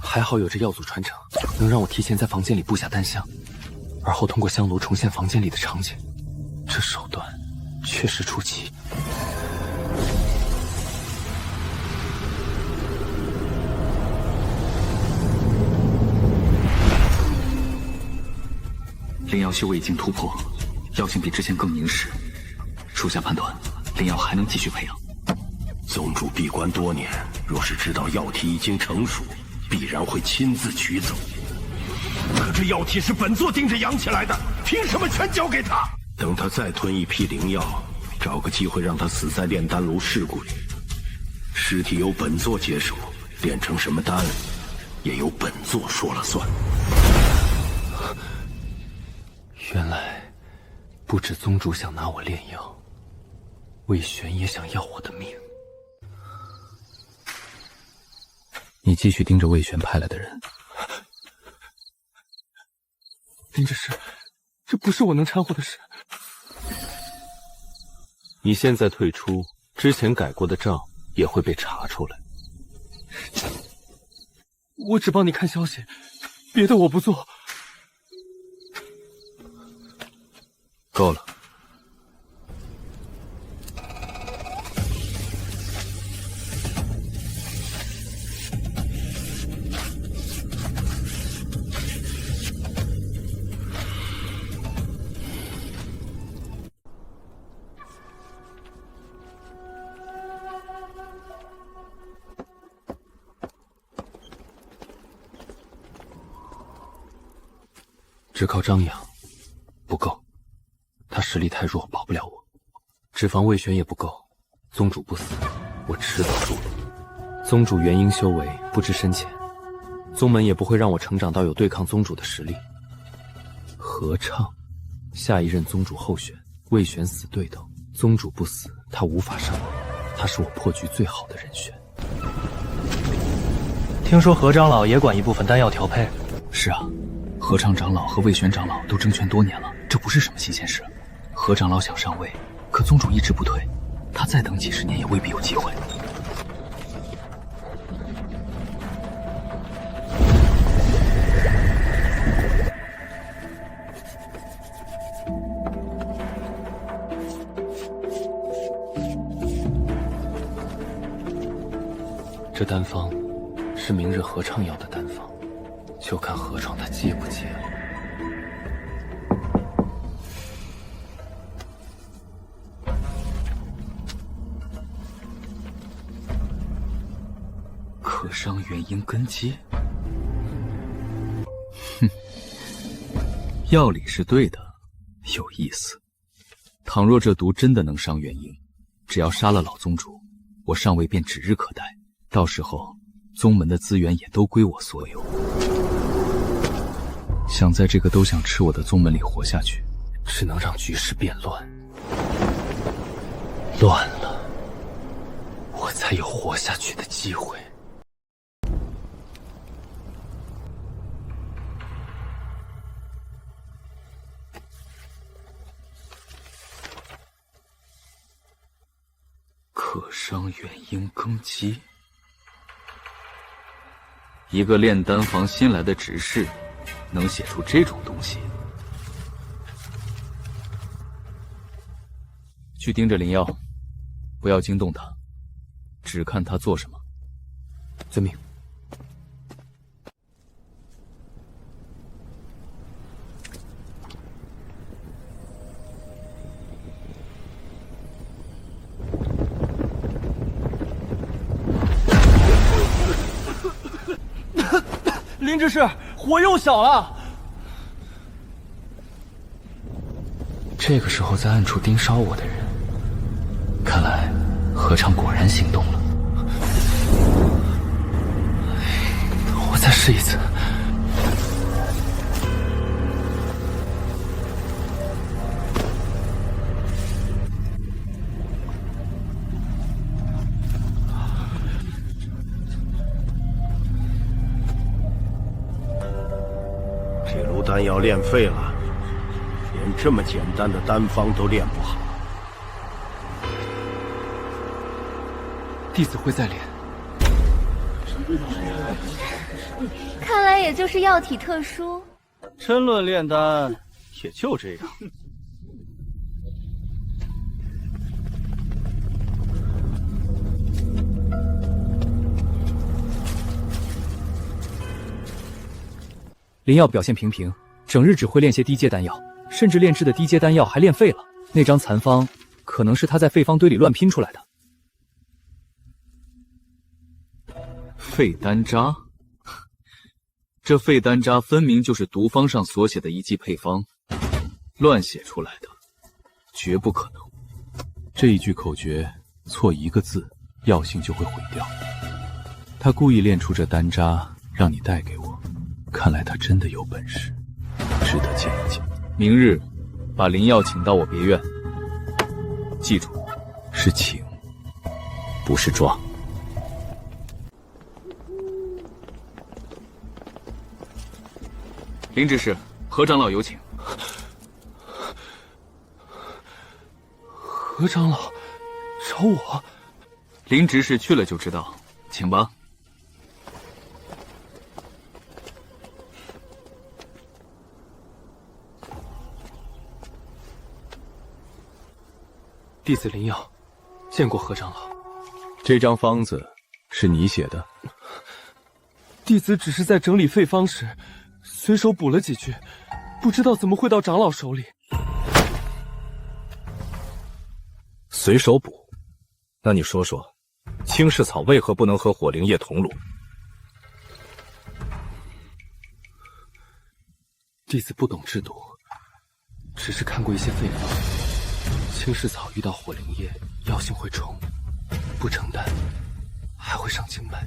[SPEAKER 3] 还好有着药祖传承，能让我提前在房间里布下丹香，而后通过香炉重现房间里的场景。这手段确实出奇。
[SPEAKER 2] 灵瑶修为已经突破，药性比之前更凝实。属下判断，灵瑶还能继续培养。
[SPEAKER 6] 宗主闭关多年，若是知道药体已经成熟，必然会亲自取走。可这药体是本座盯着养起来的，凭什么全交给他？等他再吞一批灵药，找个机会让他死在炼丹炉事故里。尸体由本座接手，炼成什么丹，也由本座说了算。
[SPEAKER 3] 原来，不止宗主想拿我炼药，魏玄也想要我的命。
[SPEAKER 4] 你继续盯着魏玄派来的人。
[SPEAKER 3] 林之师，这不是我能掺和的事。
[SPEAKER 7] 你现在退出，之前改过的账也会被查出来。
[SPEAKER 3] 我只帮你看消息，别的我不做。
[SPEAKER 7] 够了。只靠张扬不够，他实力太弱，保不了我。只防魏玄也不够，宗主不死，我迟早输了。宗主元婴修为不知深浅，宗门也不会让我成长到有对抗宗主的实力。何畅，下一任宗主候选，魏玄死对头，宗主不死，他无法上位，他是我破局最好的人选。
[SPEAKER 3] 听说何长老也管一部分丹药调配。
[SPEAKER 4] 是啊，何畅长老和魏玄长老都争权多年了，这不是什么新鲜事。何长老想上位，可宗主一直不退，他再等几十年也未必有机会。
[SPEAKER 7] 这丹方是明日何畅要的丹方，就看何闯他接不接了。
[SPEAKER 4] 可伤元婴根基。哼，药理是对的，有意思。倘若这毒真的能伤元婴，只要杀了老宗主，我上位便指日可待。到时候，宗门的资源也都归我所有。想在这个都想吃我的宗门里活下去，
[SPEAKER 7] 只能让局势变乱。乱了，我才有活下去的机会。
[SPEAKER 4] 可伤元婴根基。一个炼丹房新来的执事，能写出这种东西？去盯着灵药，不要惊动他，只看他做什么。
[SPEAKER 7] 遵命。
[SPEAKER 8] 林执事，火又小了。
[SPEAKER 7] 这个时候在暗处盯梢我的人，看来何畅果然行动了。我再试一次。
[SPEAKER 6] 这炉丹药炼废了，连这么简单的丹方都炼不好。
[SPEAKER 7] 弟子会再炼。
[SPEAKER 5] 看来也就是药体特殊。
[SPEAKER 8] 真论炼丹，也就这样。
[SPEAKER 4] 灵药表现平平，整日只会炼些低阶丹药，甚至炼制的低阶丹药还炼废了。那张残方可能是他在废方堆里乱拼出来的。废丹渣，这废丹渣分明就是毒方上所写的一剂配方，乱写出来的，绝不可能。这一句口诀错一个字，药性就会毁掉。他故意炼出这丹渣，让你带给我。看来他真的有本事，值得见一见。明日把灵药请到我别院，记住，是请，不是抓。林执事，何长老有请。
[SPEAKER 7] 何长老找我？
[SPEAKER 4] 林执事去了就知道，请吧。
[SPEAKER 7] 弟子林耀见过何长老。
[SPEAKER 10] 这张方子是你写的？
[SPEAKER 8] 弟子只是在整理废方时，随手补了几句，不知道怎么会到长老手里。
[SPEAKER 10] 随手补？那你说说，青氏草为何不能和火灵叶同炉？
[SPEAKER 7] 弟子不懂制毒，只是看过一些废方。青石草遇到火灵液，药性会冲，不成丹还会伤经脉。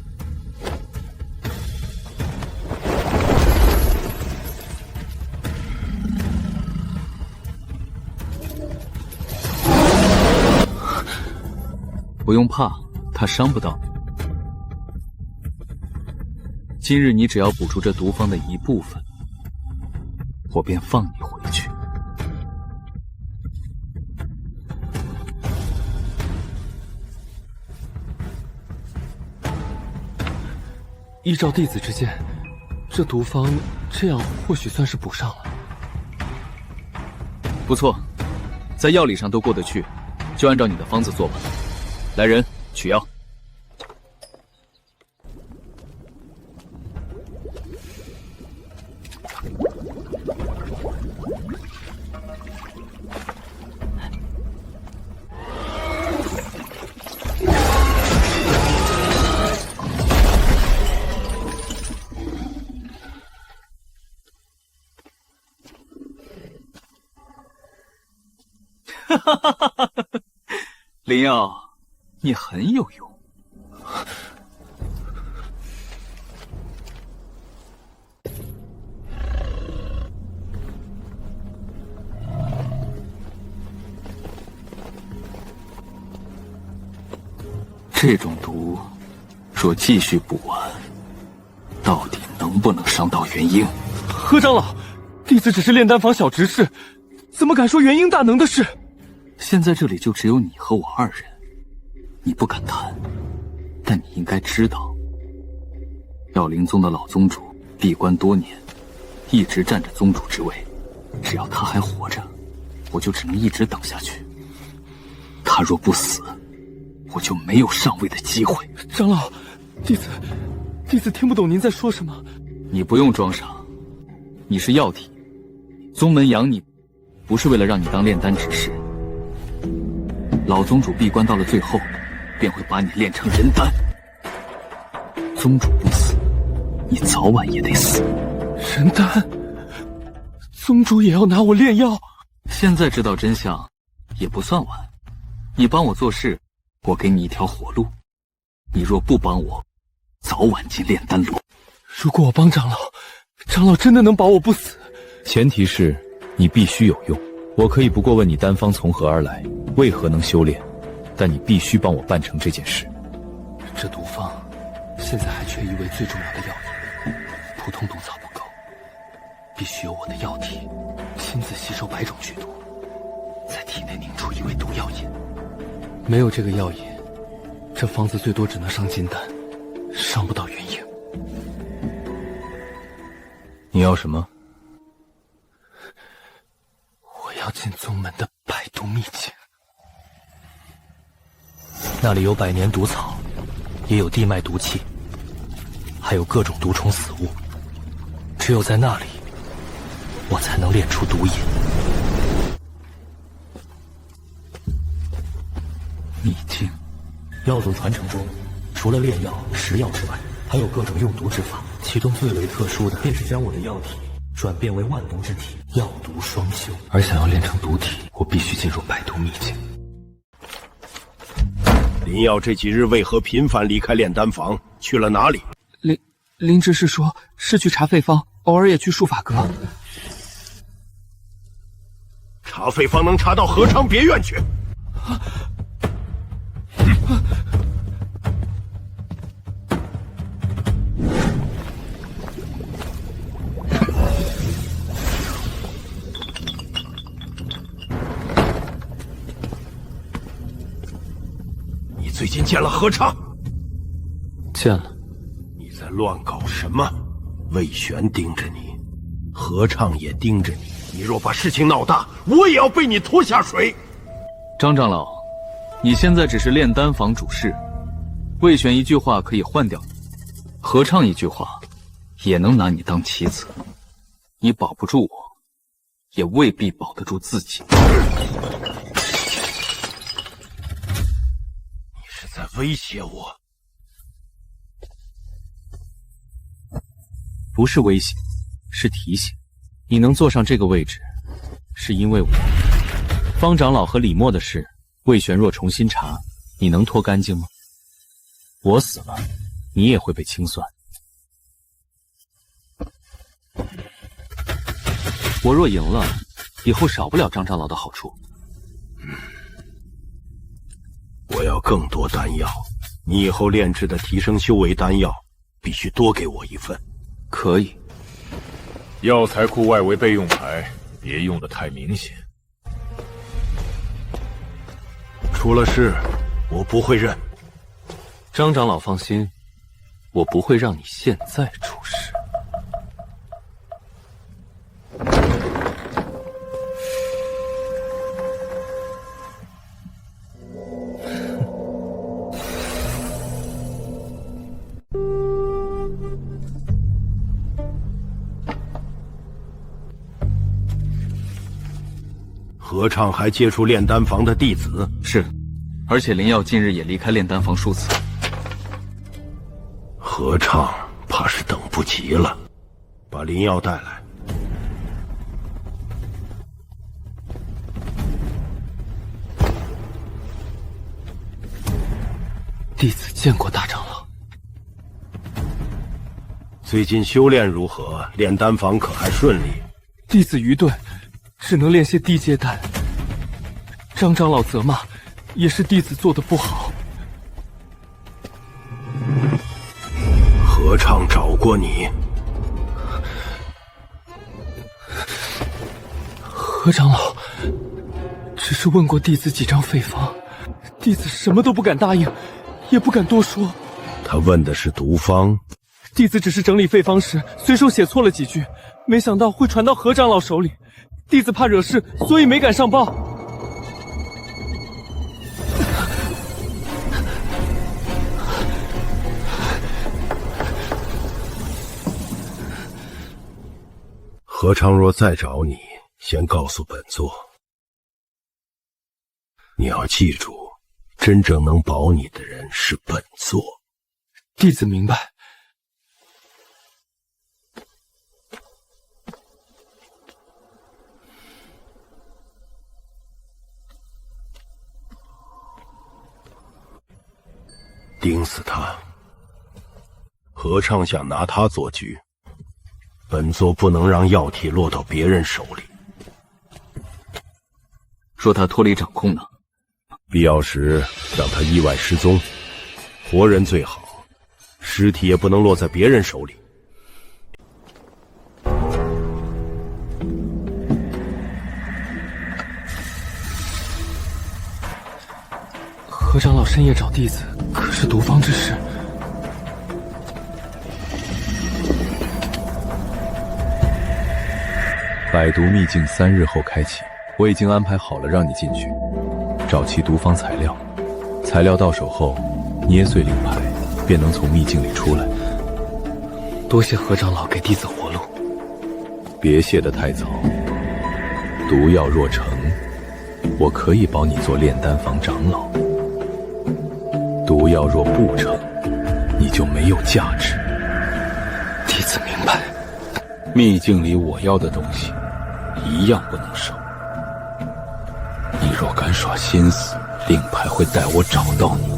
[SPEAKER 4] 不用怕，它伤不到你。今日你只要补出这毒方的一部分，我便放你回去。
[SPEAKER 7] 依照弟子之见，这毒方这样或许算是补上了。
[SPEAKER 4] 不错，在药理上都过得去，就按照你的方子做吧。来人，取药。哈哈哈哈哈！灵药，你很有用。这种毒，若继续补完，到底能不能伤到元婴？
[SPEAKER 8] 何长老，弟子只是炼丹坊小执事，怎么敢说元婴大能的事？
[SPEAKER 4] 现在这里就只有你和我二人，你不敢谈，但你应该知道，药灵宗的老宗主闭关多年，一直占着宗主之位，只要他还活着，我就只能一直等下去。他若不死，我就没有上位的机会。
[SPEAKER 8] 长老，弟子听不懂您在说什么。
[SPEAKER 4] 你不用装傻，你是药体，宗门养你，不是为了让你当炼丹执事。老宗主闭关到了最后，便会把你炼成人丹。宗主不死，你早晚也得死。
[SPEAKER 8] 人丹，宗主也要拿我炼药？
[SPEAKER 4] 现在知道真相，也不算晚。你帮我做事，我给你一条活路。你若不帮我，早晚进炼丹炉。
[SPEAKER 8] 如果我帮长老，长老真的能保我不死？
[SPEAKER 10] 前提是你必须有用。我可以不过问你丹方从何而来，为何能修炼，但你必须帮我办成这件事。
[SPEAKER 7] 这毒方现在还缺一味最重要的药引，普通毒草不够，必须由我的药体亲自吸收百种剧毒，在体内凝出一味毒药引。没有这个药引，这方子最多只能伤金丹，伤不到元婴。
[SPEAKER 10] 你要什么？
[SPEAKER 7] 我要进宗门的百毒秘境。
[SPEAKER 3] 那里有百年毒草，也有地脉毒气，还有各种毒虫死物。只有在那里，我才能炼出毒引。秘境，药祖传承中，除了炼药、食药之外，还有各种用毒之法。其中最为特殊的，便是将我的药体转变为万毒之体，药毒双修。
[SPEAKER 7] 而想要炼成毒体，我必须进入百毒秘境。
[SPEAKER 6] 林耀这几日为何频繁离开炼丹房？去了哪里？
[SPEAKER 7] 林执事说是去查废方，偶尔也去术法阁。
[SPEAKER 6] 查废方能查到何昌别院去。你最近见了何昌？
[SPEAKER 7] 见了。
[SPEAKER 6] 你在乱搞什么？魏玄盯着你，何畅也盯着你。你若把事情闹大，我也要被你拖下水。
[SPEAKER 4] 张长老，你现在只是炼丹坊主事，魏玄一句话可以换掉你，何畅一句话也能拿你当棋子。你保不住我，也未必保得住自己。
[SPEAKER 6] 你是在威胁我？
[SPEAKER 4] 不是威胁，是提醒。
[SPEAKER 10] 你能坐上这个位置，是因为我。方长老和李默的事，魏玄若重新查，你能脱干净吗？我死了，你也会被清算。我若赢了，以后少不了张长老的好处。
[SPEAKER 6] 我要更多丹药，你以后炼制的提升修为丹药必须多给我一份。
[SPEAKER 7] 可以。
[SPEAKER 2] 药材库外围备用牌，别用得太明显。
[SPEAKER 6] 出了事，我不会认。
[SPEAKER 7] 张长老放心，我不会让你现在出事。
[SPEAKER 6] 何畅还接触炼丹房的弟子？
[SPEAKER 3] 是，而且林耀近日也离开炼丹房数次。
[SPEAKER 6] 何畅怕是等不及了，把林耀带来。
[SPEAKER 7] 弟子见过大长老。
[SPEAKER 6] 最近修炼如何？炼丹房可还顺利？
[SPEAKER 3] 弟子愚钝，只能炼些低阶丹。张长老责骂，也是弟子做的不好。
[SPEAKER 6] 何畅找过你？
[SPEAKER 3] 何长老只是问过弟子几张废方，弟子什么都不敢答应，也不敢多说。
[SPEAKER 6] 他问的是毒方，
[SPEAKER 3] 弟子只是整理废方时随手写错了几句，没想到会传到何长老手里，弟子怕惹事，所以没敢上报。
[SPEAKER 6] 何畅若再找你，先告诉本座。你要记住，真正能保你的人是本座。
[SPEAKER 3] 弟子明白。
[SPEAKER 6] 盯死他！何畅想拿他做局，本座不能让药体落到别人手里。
[SPEAKER 3] 若他脱离掌控呢？
[SPEAKER 6] 必要时让他意外失踪，活人最好，尸体也不能落在别人手里。
[SPEAKER 3] 何长老深夜找弟子，可是毒方之事。
[SPEAKER 10] 百毒秘境3日后开启，我已经安排好了让你进去，找齐毒方材料，材料到手后，捏碎令牌，便能从秘境里出来。
[SPEAKER 3] 多谢何长老给弟子活路。
[SPEAKER 10] 别谢得太早，毒药若成，我可以保你做炼丹房长老。毒药若不成，你就没有价值。
[SPEAKER 3] 弟子明白。
[SPEAKER 10] 秘境里我要的东西，一样不能少。你若敢耍心思，令牌会带我找到你。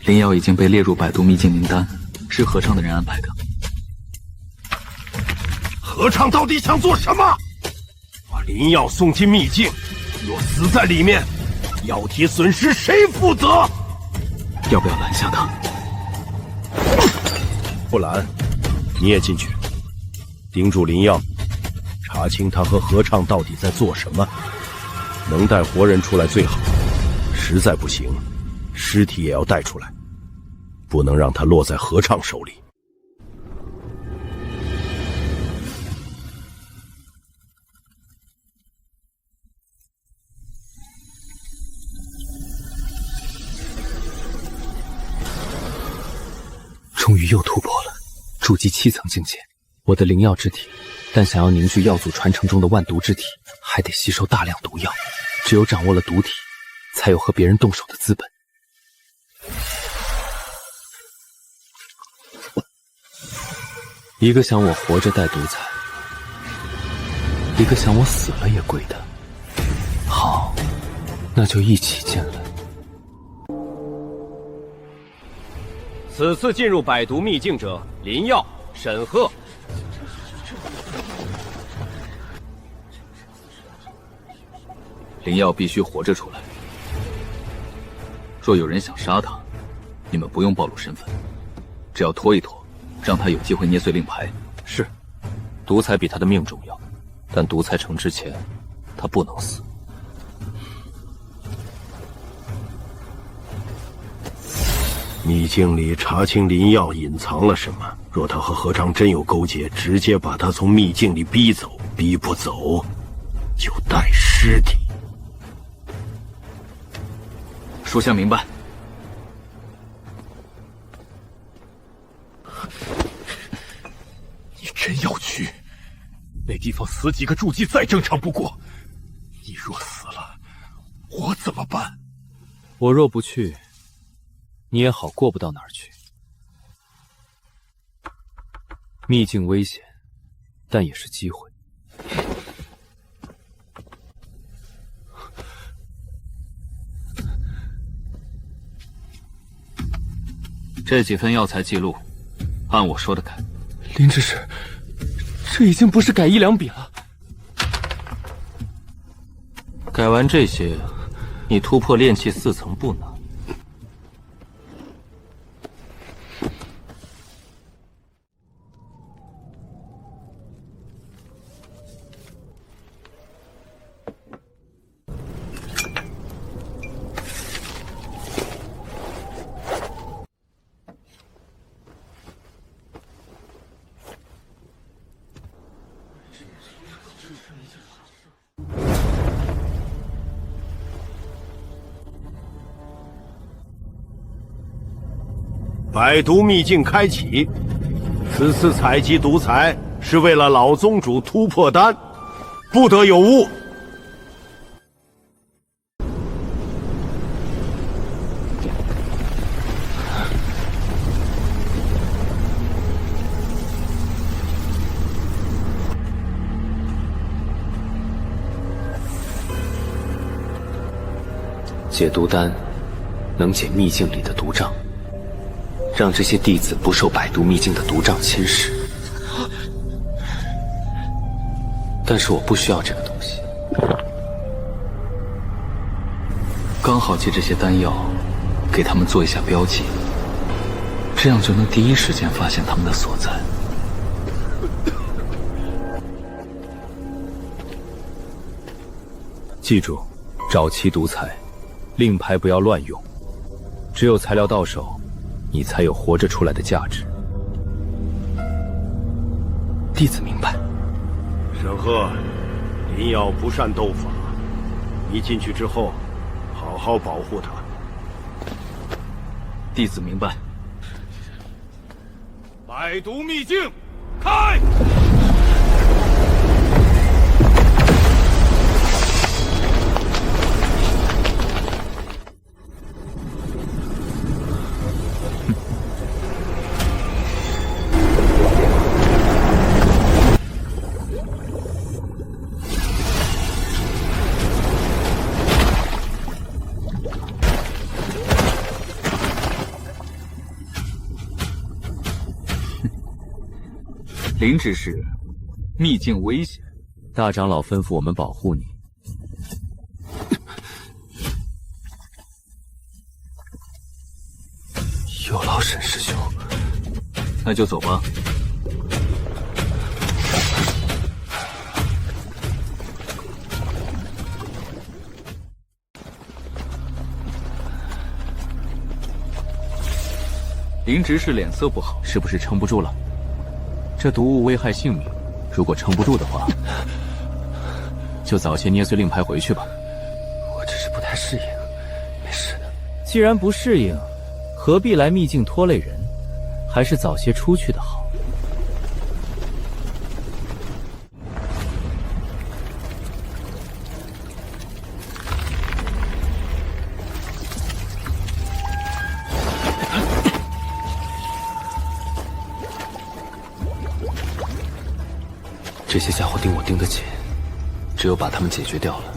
[SPEAKER 3] 林瑶已经被列入百毒秘境名单，是何畅的人安排的。
[SPEAKER 6] 何畅到底想做什么？把林耀送进秘境，若死在里面，药体损失谁负责？
[SPEAKER 3] 要不要拦下他？
[SPEAKER 6] 不拦，你也进去，盯住林耀，查清他和何畅到底在做什么。能带活人出来最好，实在不行，尸体也要带出来，不能让他落在何畅手里。
[SPEAKER 3] 终于又突破了筑基7层境界，我的灵药之体
[SPEAKER 7] 但想要凝聚药祖传承中的万毒之体，还得吸收大量毒药。只有掌握了毒体，才有和别人动手的资本。一个想我活着带毒材，一个想我死了也跪的。好，那就一起进来。
[SPEAKER 11] 此次进入百毒秘境者，林耀、沈赫。
[SPEAKER 2] 林耀必须活着出来。若有人想杀他，你们不用暴露身份，只要拖一拖，让他有机会捏碎令牌。
[SPEAKER 7] 是，毒材比他的命重要，但毒材成之前，他不能死。
[SPEAKER 6] 秘境里查清林耀隐藏了什么，若他和何章真有勾结，直接把他从秘境里逼走，逼不走，就带尸体。
[SPEAKER 2] 属下明白。
[SPEAKER 8] 你真要去？那地方死几个筑基再正常不过。你若死了，我怎么办？
[SPEAKER 7] 我若不去，你也好过不到哪儿去。秘境危险，但也是机会。
[SPEAKER 2] 这几份药材记录，按我说的改。
[SPEAKER 3] 林执事，这已经不是改一两笔了。
[SPEAKER 7] 改完这些，你突破炼气4层不难。
[SPEAKER 6] 百毒秘境开启，此次采集毒材是为了老宗主突破丹，不得有误。
[SPEAKER 7] 解毒丹能解秘境里的毒障，让这些弟子不受百毒秘境的毒障侵蚀。但是我不需要这个东西，
[SPEAKER 2] 刚好借这些丹药，给他们做一下标记，这样就能第一时间发现他们的所在。
[SPEAKER 7] 记住，找齐毒材，令牌不要乱用，只有材料到手，你才有活着出来的价值。弟子明白。
[SPEAKER 6] 沈赫，林耀不善斗法，你进去之后，好好保护他。
[SPEAKER 2] 弟子明白。
[SPEAKER 8] 百毒秘境，开！
[SPEAKER 2] 林执事，秘境危险，
[SPEAKER 7] 大长老吩咐我们保护你。
[SPEAKER 3] 有劳沈师兄。
[SPEAKER 2] 那就走吧。林执事脸色不好，
[SPEAKER 7] 是不是撑不住了？这毒物危害性命，如果撑不住的话，就早些捏碎令牌回去吧。
[SPEAKER 3] 我只是不太适应，没事的。
[SPEAKER 4] 既然不适应，何必来秘境拖累人？还是早些出去的好。
[SPEAKER 7] 这些家伙盯我盯得紧，只有把他们解决掉了，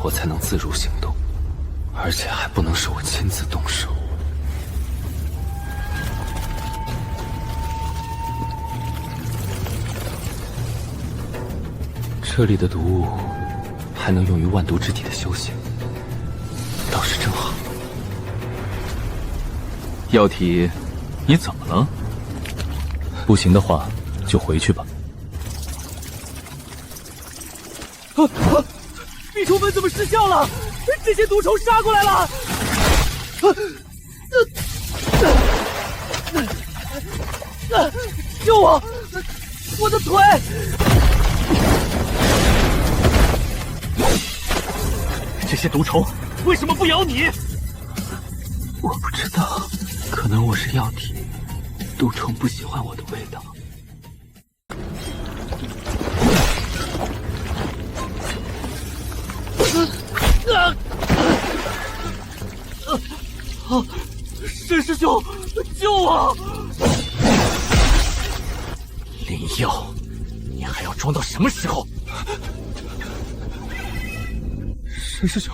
[SPEAKER 7] 我才能自如行动，而且还不能是我亲自动手。这里的毒物还能用于万毒之体的修行，倒是正好。
[SPEAKER 2] 药体，你怎么了？不行的话，就回去吧。
[SPEAKER 1] 避虫粉怎么失效了？这些毒虫杀过来了！救我！我的腿！这些毒虫为什么不咬你？
[SPEAKER 7] 我不知道，可能我是药体，毒虫不喜欢我的味道。
[SPEAKER 1] 沈师兄，救我！
[SPEAKER 3] 灵药，你还要装到什么时候？
[SPEAKER 8] 沈师兄，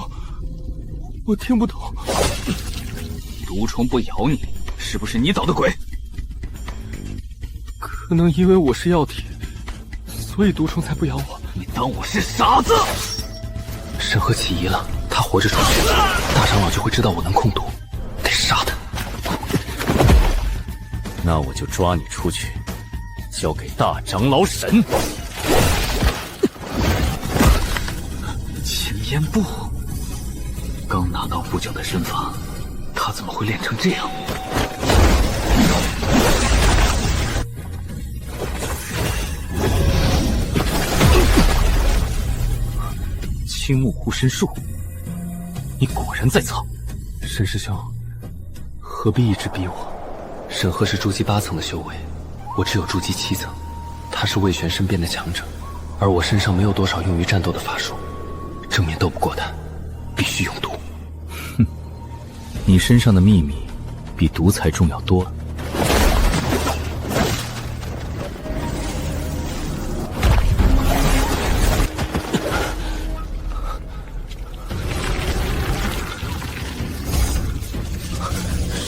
[SPEAKER 8] 我听不懂。
[SPEAKER 2] 毒虫不咬你，是不是你捣的鬼？
[SPEAKER 8] 可能因为我是药体，所以毒虫才不咬我。
[SPEAKER 3] 你当我是傻子？
[SPEAKER 7] 沈鹤起疑了，他活着出去，大长老就会知道我能控毒，得杀他。
[SPEAKER 3] 那我就抓你出去，交给大长老审。青烟部刚拿到不久的身法，他怎么会练成这样？青木护身术，你果然在藏。
[SPEAKER 7] 沈师兄，何必一直逼我？沈鹤是筑基8层的修为，我只有筑基7层。他是魏玄身边的强者，而我身上没有多少用于战斗的法术，正面斗不过他，必须用毒。
[SPEAKER 2] 哼，你身上的秘密比毒才重要多了。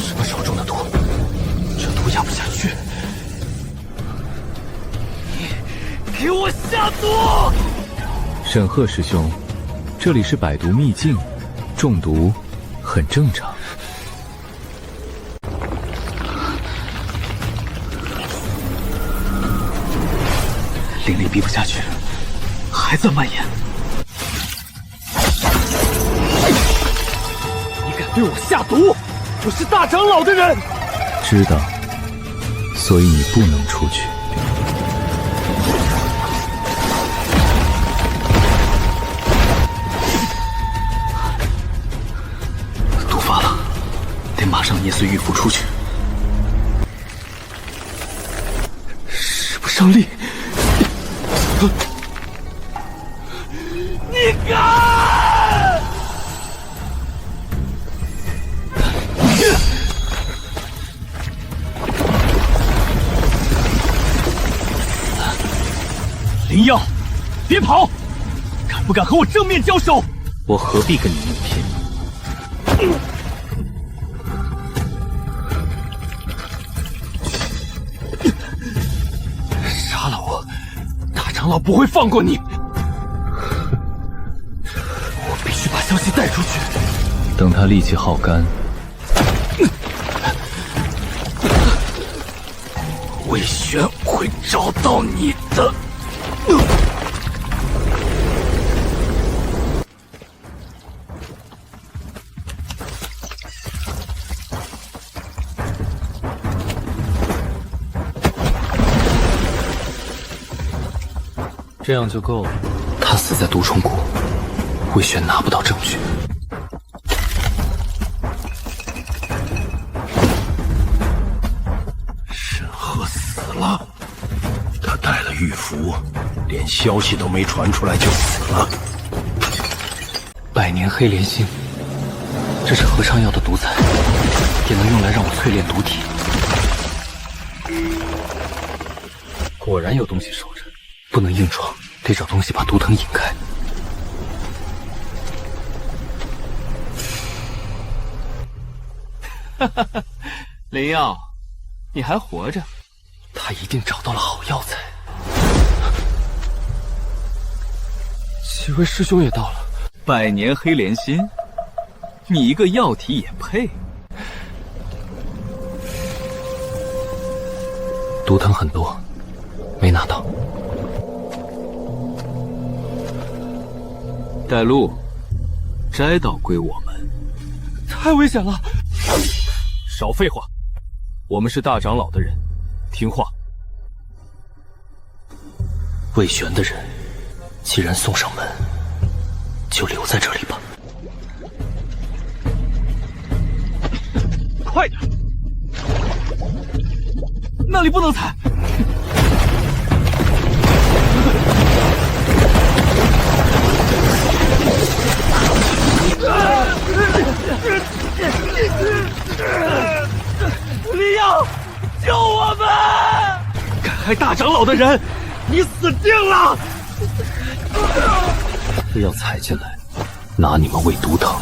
[SPEAKER 3] 什么手中的毒？这毒压不下去。
[SPEAKER 1] 给我下毒！
[SPEAKER 2] 沈鹤师兄，这里是百毒秘境，中毒很正常。
[SPEAKER 3] 灵力逼不下去，还在蔓延。你敢对我下毒？我是大长老的人。
[SPEAKER 2] 知道，所以你不能出去。
[SPEAKER 3] 毒发了，得马上捏碎玉符出去。使不上力。
[SPEAKER 1] 你敢！
[SPEAKER 3] 灵药，别跑！敢不敢和我正面交手？
[SPEAKER 2] 我何必跟你硬拼？
[SPEAKER 3] 杀了我，大长老不会放过你！我必须把消息带出去。
[SPEAKER 2] 等他力气耗干，
[SPEAKER 3] 魏玄会找到你的。
[SPEAKER 7] 这样就够了。他死在毒虫谷，魏玄拿不到证据。
[SPEAKER 6] 沈鹤死了，他带了玉符，连消息都没传出来就死了。
[SPEAKER 7] 百年黑莲心，这是合昌药的毒材，也能用来让我淬炼毒体。果然有东西守着。
[SPEAKER 3] 不能硬闯，得找东西把毒藤引开。
[SPEAKER 7] 哈哈哈，林耀，你还活着？
[SPEAKER 3] 他一定找到了好药材。几位师兄也到了。
[SPEAKER 4] 百年黑莲心，你一个药体也配？
[SPEAKER 3] 毒藤很多，没拿到。
[SPEAKER 4] 带路，摘到归我们。
[SPEAKER 3] 太危险了！
[SPEAKER 11] 少废话，我们是大长老的人，听话。
[SPEAKER 3] 魏玄的人，既然送上门，就留在这里吧。
[SPEAKER 8] 快点！那里不能踩！
[SPEAKER 1] 李耀，救我们！
[SPEAKER 8] 敢害大长老的人，你死定了！
[SPEAKER 3] 非要踩进来，拿你们喂毒藤。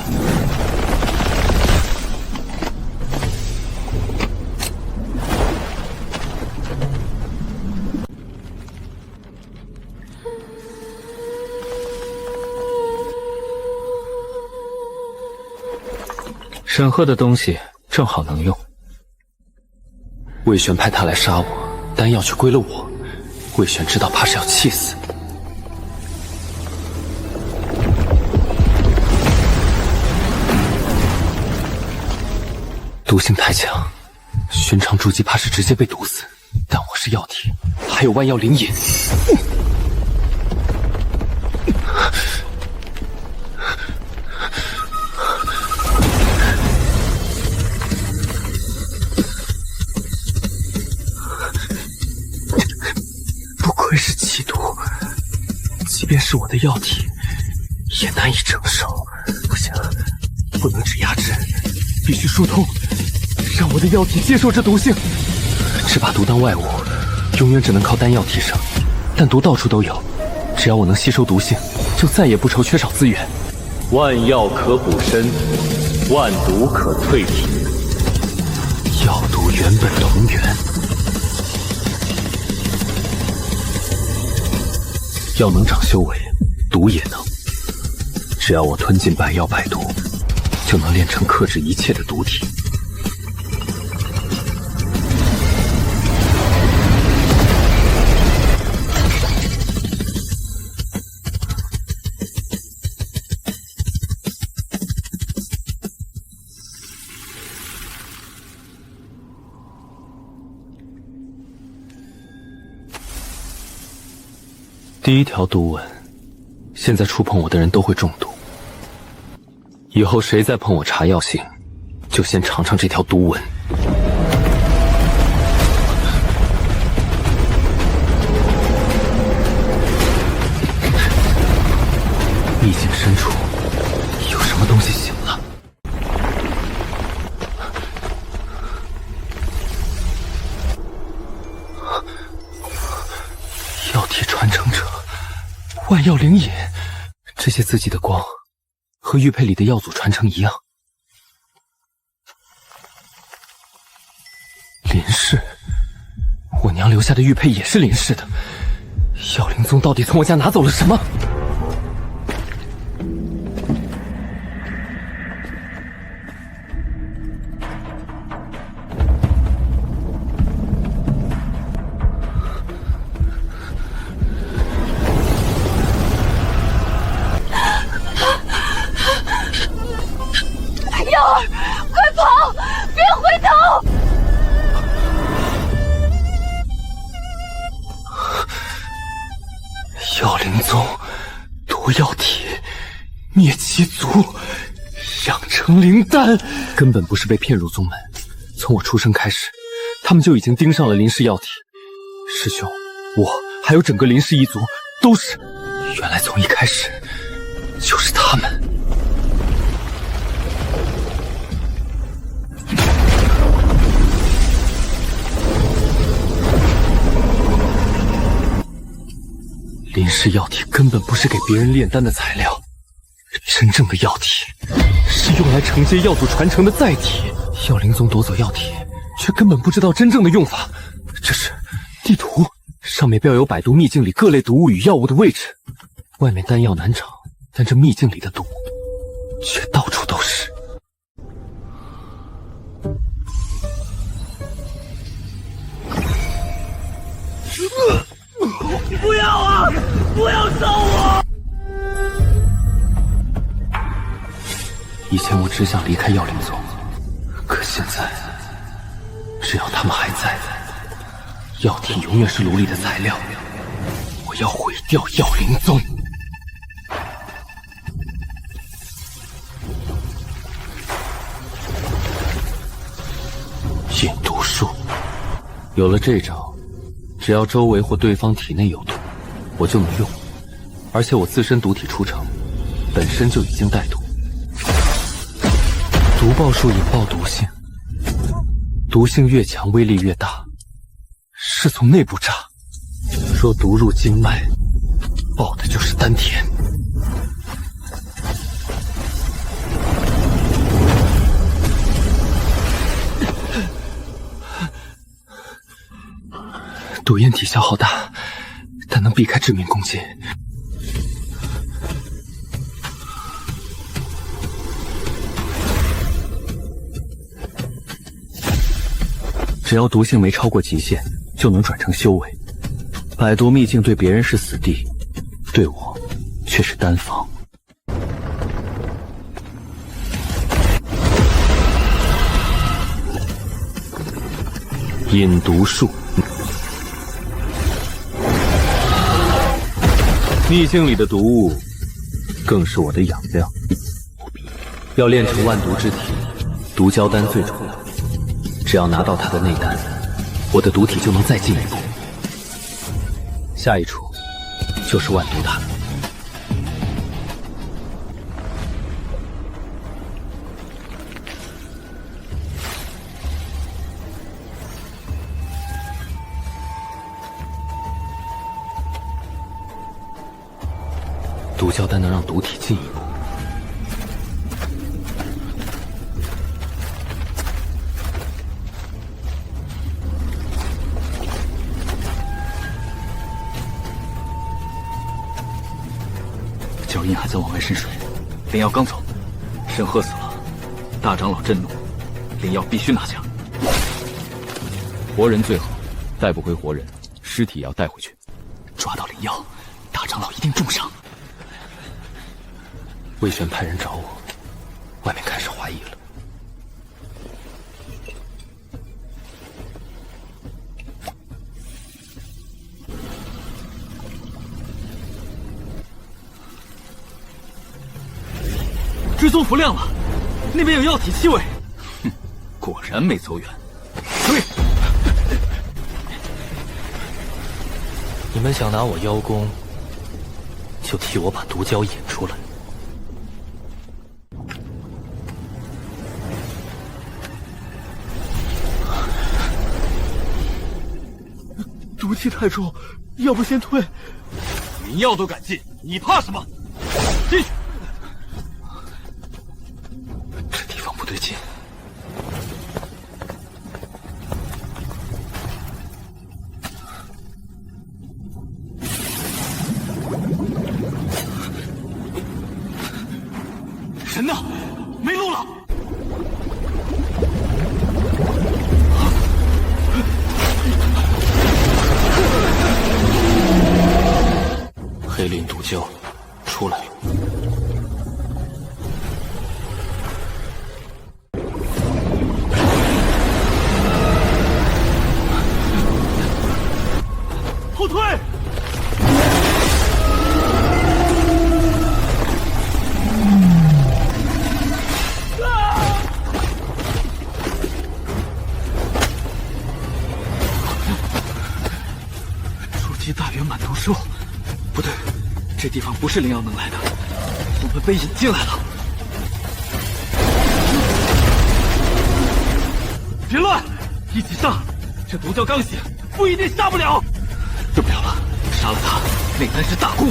[SPEAKER 7] 沈赫的东西正好能用。
[SPEAKER 3] 魏玄派他来杀我，丹药却归了我。魏玄知道，怕是要气死。毒性太强，寻常筑基怕是直接被毒死，但我是药体，还有万药灵引。不愧是奇毒，即便是我的药体，也难以承受。不行，不能只压制，必须疏通，让我的药体接受这毒性。只把毒当外物，永远只能靠丹药提升，但毒到处都有，只要我能吸收毒性，就再也不愁缺少资源。
[SPEAKER 10] 万药可补身，万毒可淬体。
[SPEAKER 3] 药毒原本同源，药能长修为，毒也能。只要我吞进百药百毒，就能炼成克制一切的毒体。第一条毒纹，现在触碰我的人都会中毒。以后谁再碰我查药性，就先尝尝这条毒纹。秘境深处有什么东西醒了？药体传承者，万药灵引，这些自己的光和玉佩里的药祖传承一样。林氏，我娘留下的玉佩也是林氏的。药灵宗到底从我家拿走了什么？
[SPEAKER 5] 耀儿，快跑！别回头！
[SPEAKER 3] 药灵宗毒药体，灭其族，养成灵丹，根本不是被骗入宗门。从我出生开始，他们就已经盯上了林氏药体。师兄，我还有整个林氏一族都是。原来从一开始就是他们。世药体根本不是给别人炼丹的材料，真正的药体是用来承接药祖传承的载体。药灵宗夺走药体，却根本不知道真正的用法。这是地图，上面标有百毒秘境里各类毒物与药物的位置。外面丹药难找，但这秘境里的毒却到处都是。
[SPEAKER 1] 不要啊！不要烧我！
[SPEAKER 3] 以前我只想离开药灵宗，可现在，只要他们还在，药体永远是炉里的材料。我要毁掉药灵宗！引毒术，有了这招，只要周围或对方体内有毒，我就能用。而且我自身毒体出城，本身就已经带毒。毒爆术引爆毒性，毒性越强，威力越大，是从内部炸。若毒入经脉，爆的就是丹田。毒焰体消耗大，但能避开致命攻击。只要毒性没超过极限，就能转成修为。百毒秘境对别人是死地，对我却是丹房。引毒术，秘境里的毒物更是我的养料。要炼成万毒之体，毒胶丹最重要。只要拿到它的内丹，我的毒体就能再进一步。下一处就是万毒塔。毒胶丹能让毒体进一步。脚印还在往外渗水，灵药刚走，沈鹤死了，大长老震怒，灵药必须拿下。
[SPEAKER 2] 活人最好，带不回活人，尸体也要带回去。
[SPEAKER 3] 抓到灵药，大长老一定重赏。魏玄派人找我，外面开始怀疑了。
[SPEAKER 8] 追踪符亮了，那边有药体气味。
[SPEAKER 2] 哼，果然没走远。
[SPEAKER 8] 追！
[SPEAKER 3] 你们想拿我邀功，就替我把毒胶引出来。
[SPEAKER 8] 毒气太重，要不先退？
[SPEAKER 9] 灵药都敢进，你怕什么？进去！
[SPEAKER 3] 这地方不对劲。
[SPEAKER 8] 神呢？没路了！
[SPEAKER 3] 黑鳞毒胶出来了。
[SPEAKER 8] 后退！
[SPEAKER 3] 初级大圆满毒术，不对，这地方不是灵药能来的，我们被引进来了。
[SPEAKER 8] 别乱，一起上！这毒胶刚醒，不一定杀不了。
[SPEAKER 3] 用不了了，杀了他，内丹是大功。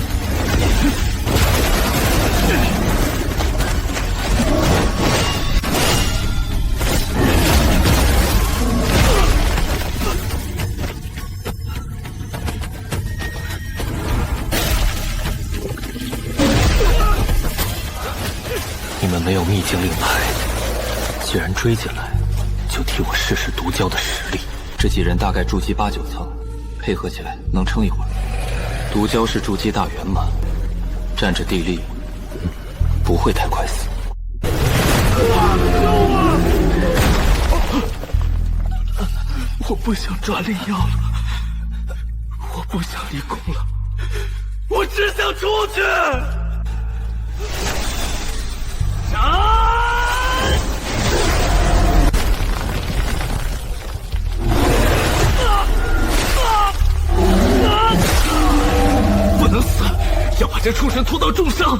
[SPEAKER 3] 你们没有秘境令牌，既然追进来，就替我试试毒蛟的实力。这几人大概筑基8、9层，配合起来能撑一会儿。毒蛟是筑基大圆满，占着地利，不会太快死。我不想抓灵药了，我不想立功了，我只想出去。不能死，要把这畜生拖到重伤。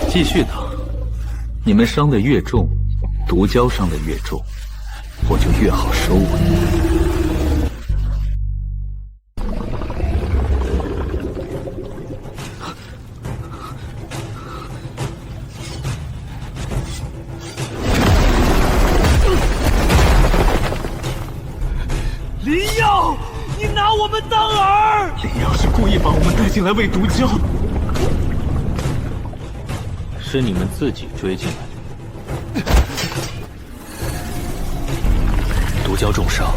[SPEAKER 3] 继续打，你们伤的越重，毒蛟伤的越重，我就越好收尾。
[SPEAKER 1] 林耀，你拿我们当饵！
[SPEAKER 3] 林耀是故意把我们带进来喂毒蛟，
[SPEAKER 2] 是你们自己追进来的。
[SPEAKER 3] 毒蛟重伤，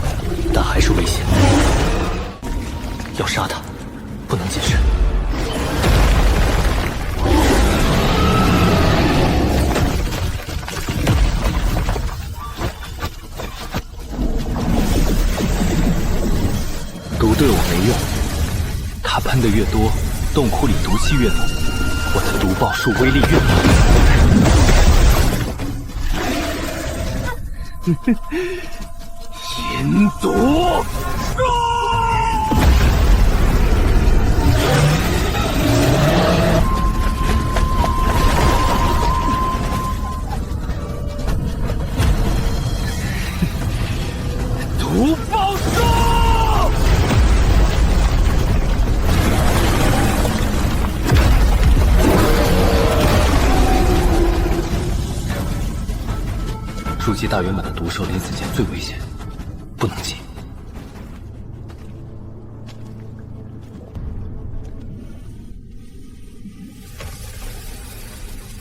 [SPEAKER 3] 但还是危险，要杀他，不能谨慎。毒对我没用，它喷的越多，洞窟里毒气越浓，我的毒爆术威力越大。
[SPEAKER 1] 阴毒！毒爆术！
[SPEAKER 3] 筑基大圆满的毒兽临死前最危险，不能急。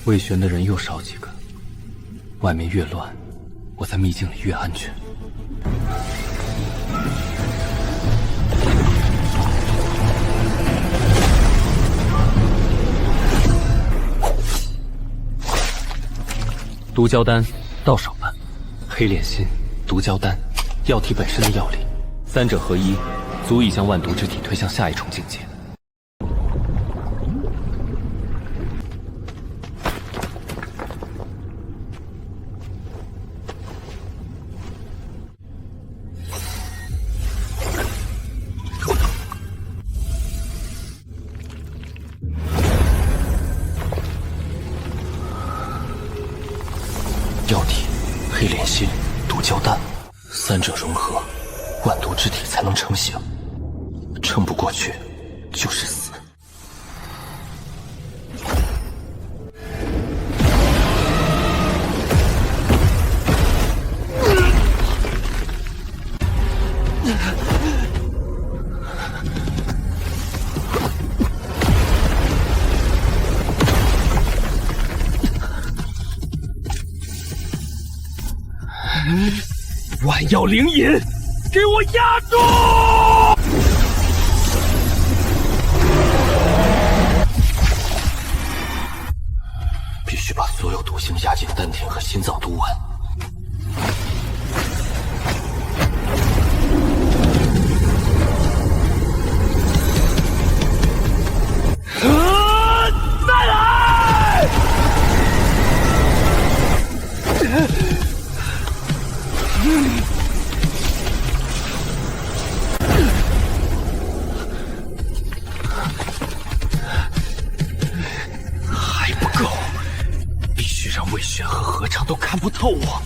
[SPEAKER 3] 魏玄的人又少几个，外面越乱，我在秘境里越安全。毒蛟丹倒少半，黑炼心、毒蛟丹，药体本身的药力，三者合一，足以将万毒之体推向下一重境界。药体、黑莲心、毒蛟丹，三者融合，万毒之体才能成型。撑不过去，就是死。
[SPEAKER 1] 万药灵隐，给我压住！
[SPEAKER 3] 必须把所有毒性压进丹田和心脏毒丸。
[SPEAKER 1] 再来！
[SPEAKER 3] 还不够，必须让魏玄和合唱都看不透我。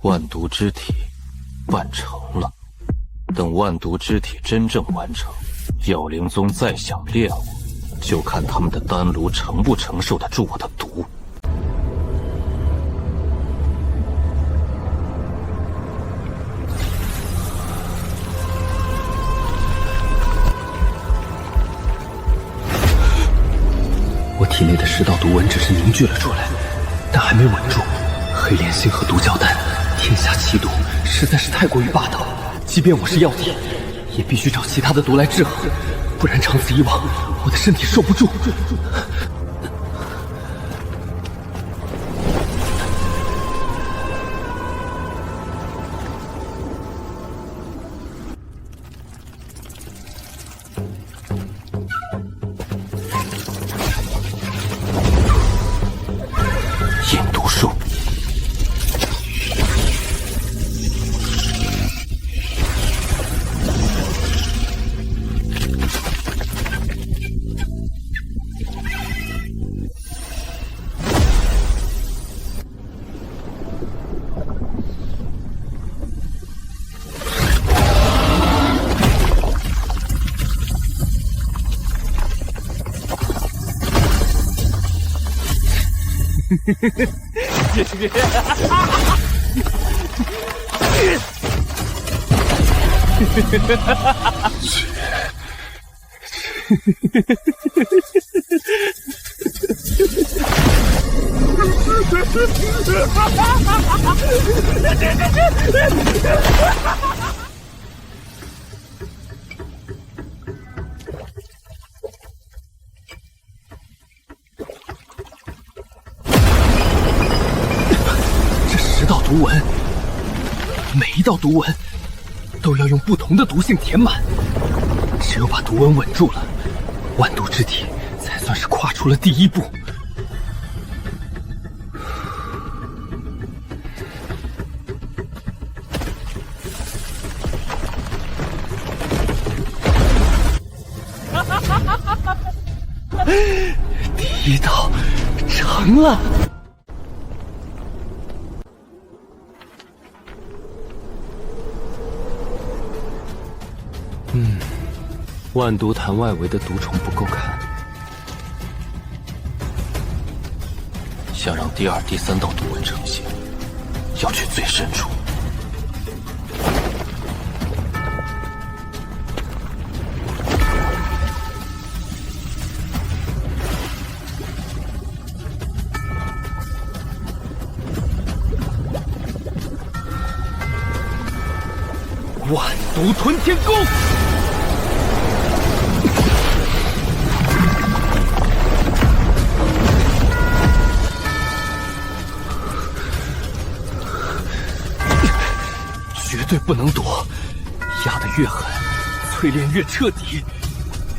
[SPEAKER 3] 万毒之体办成了，等万毒之体真正完成，药灵宗再想炼我，就看他们的丹炉承不承受得住我的毒。我体内的10道毒纹只是凝聚了出来，但还没稳住。黑莲心和毒胶丹，天下奇毒，实在是太过于霸道。即便我是药体，也必须找其他的毒来制衡，不然长此以往，我的身体受不住。引毒术。这10道毒纹，每一道毒纹都要用不同的毒性填满，只有把毒纹稳住了，万毒之体才算是跨出了第一步。第一道成了。万毒坛外围的毒虫不够看，想让第2、第3道毒纹成型，要去最深处。万毒吞天功！绝对不能躲，压得越狠，淬炼越彻底。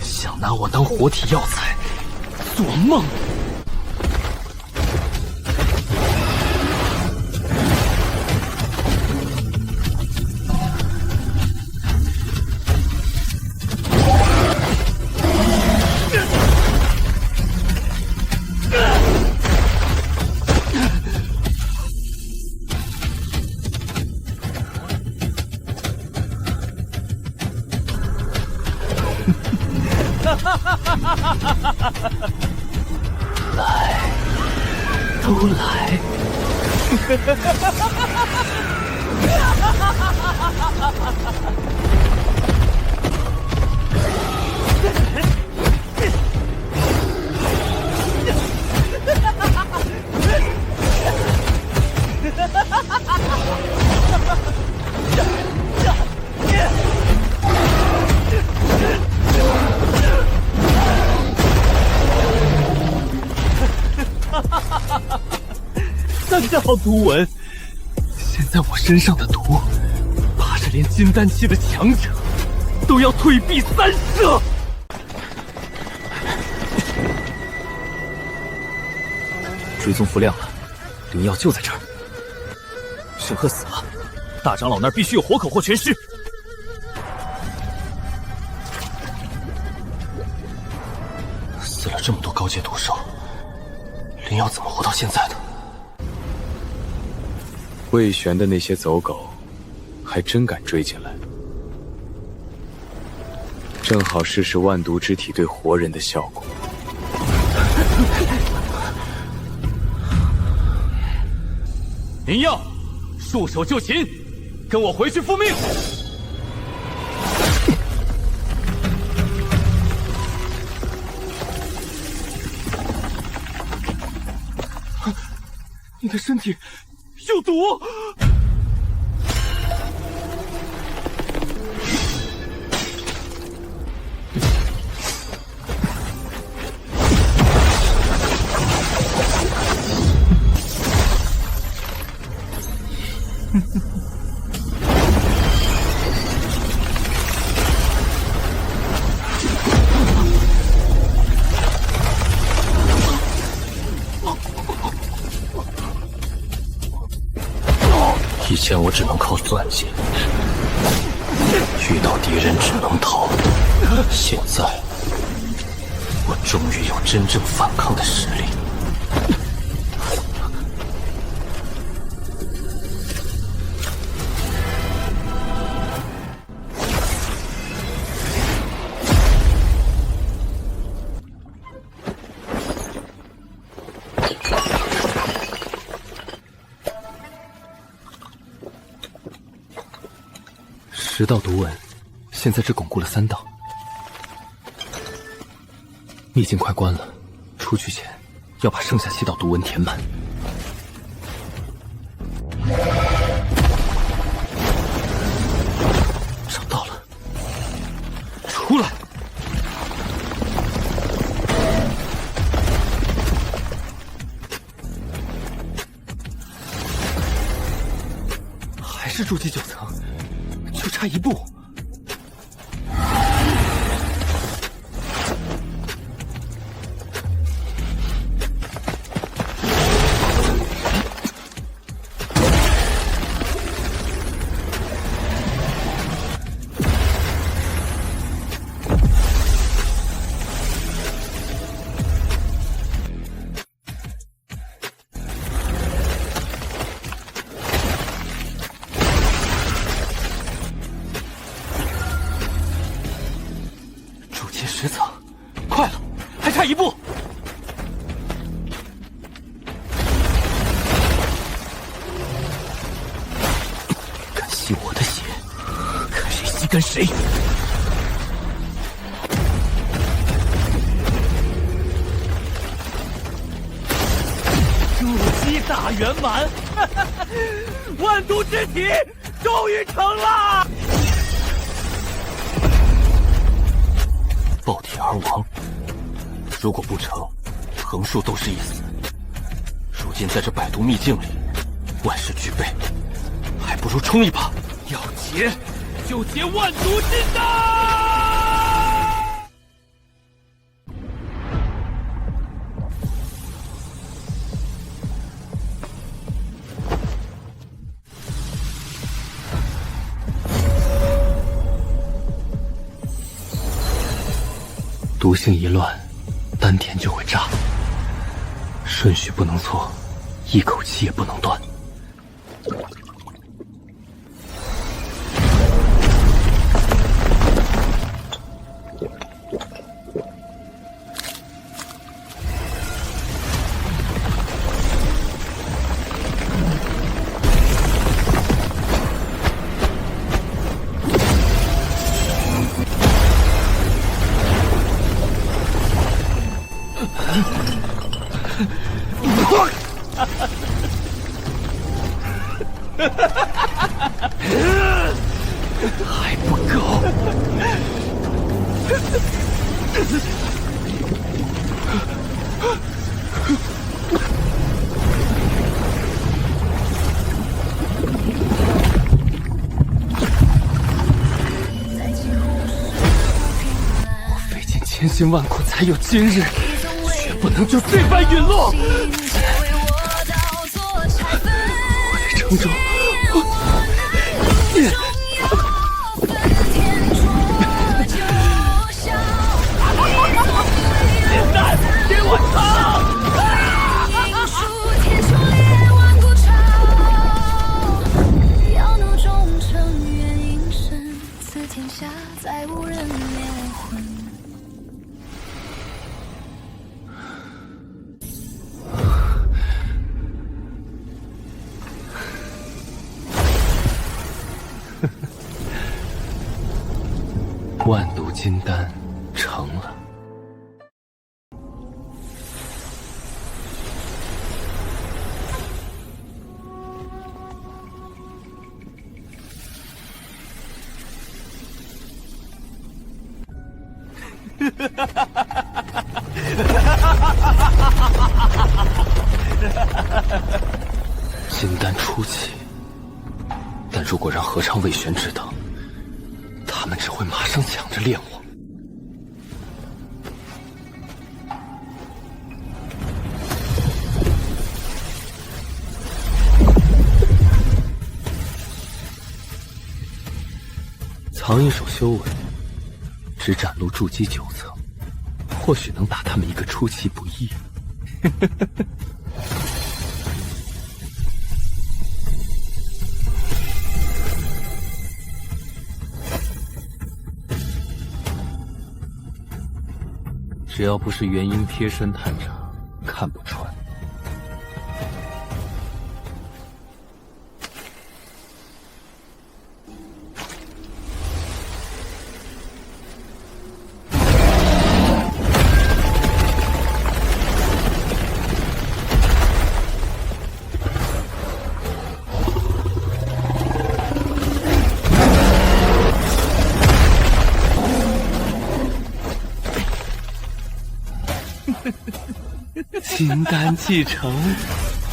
[SPEAKER 3] 想拿我当活体药材，做梦！来，都来！3道毒纹，现在我身上的毒，怕是连金丹期的强者都要退避3舍。追踪符亮了，灵药就在这儿。沈赫死了，大长老那儿必须有活口或全尸。死了这么多高阶毒兽，灵药怎么活到现在的？
[SPEAKER 10] 魏玄的那些走狗，还真敢追进来，正好试试万毒之体对活人的效果。
[SPEAKER 1] 林耀，束手就擒，跟我回去复命。
[SPEAKER 8] 你的身体有毒！
[SPEAKER 3] 以前我只能靠算计，遇到敌人只能逃。现在，我终于有真正反抗的实力。
[SPEAKER 8] 10道毒纹，现在只巩固了3道。秘境快关了，出去前要把剩下7道毒纹填满。找到了，出来！还是筑基9层。就差1步，10层，快了，还差1步。敢吸我的血，看谁吸跟谁。
[SPEAKER 1] 筑基大圆满，万毒之体终于成了。
[SPEAKER 3] 爆体而亡，如果不成，横竖都是一死。如今在这百毒秘境里，万事俱备，还不如冲一把。
[SPEAKER 1] 要劫就劫万毒之道！
[SPEAKER 8] 毒性一乱，丹田就会炸。顺序不能错，一口气也不能断。还不够。我费尽千辛万苦才有今日，却不能就这般陨落。我在城中。
[SPEAKER 1] 现在给我唱！
[SPEAKER 7] 金丹成了。金丹初期，但如果让何昌、魏玄知道，他们只会马上抢着练我。藏一手修为，只展露筑基9层，或许能打他们一个出其不意。只要不是元婴贴身探查，看不穿。金丹继承，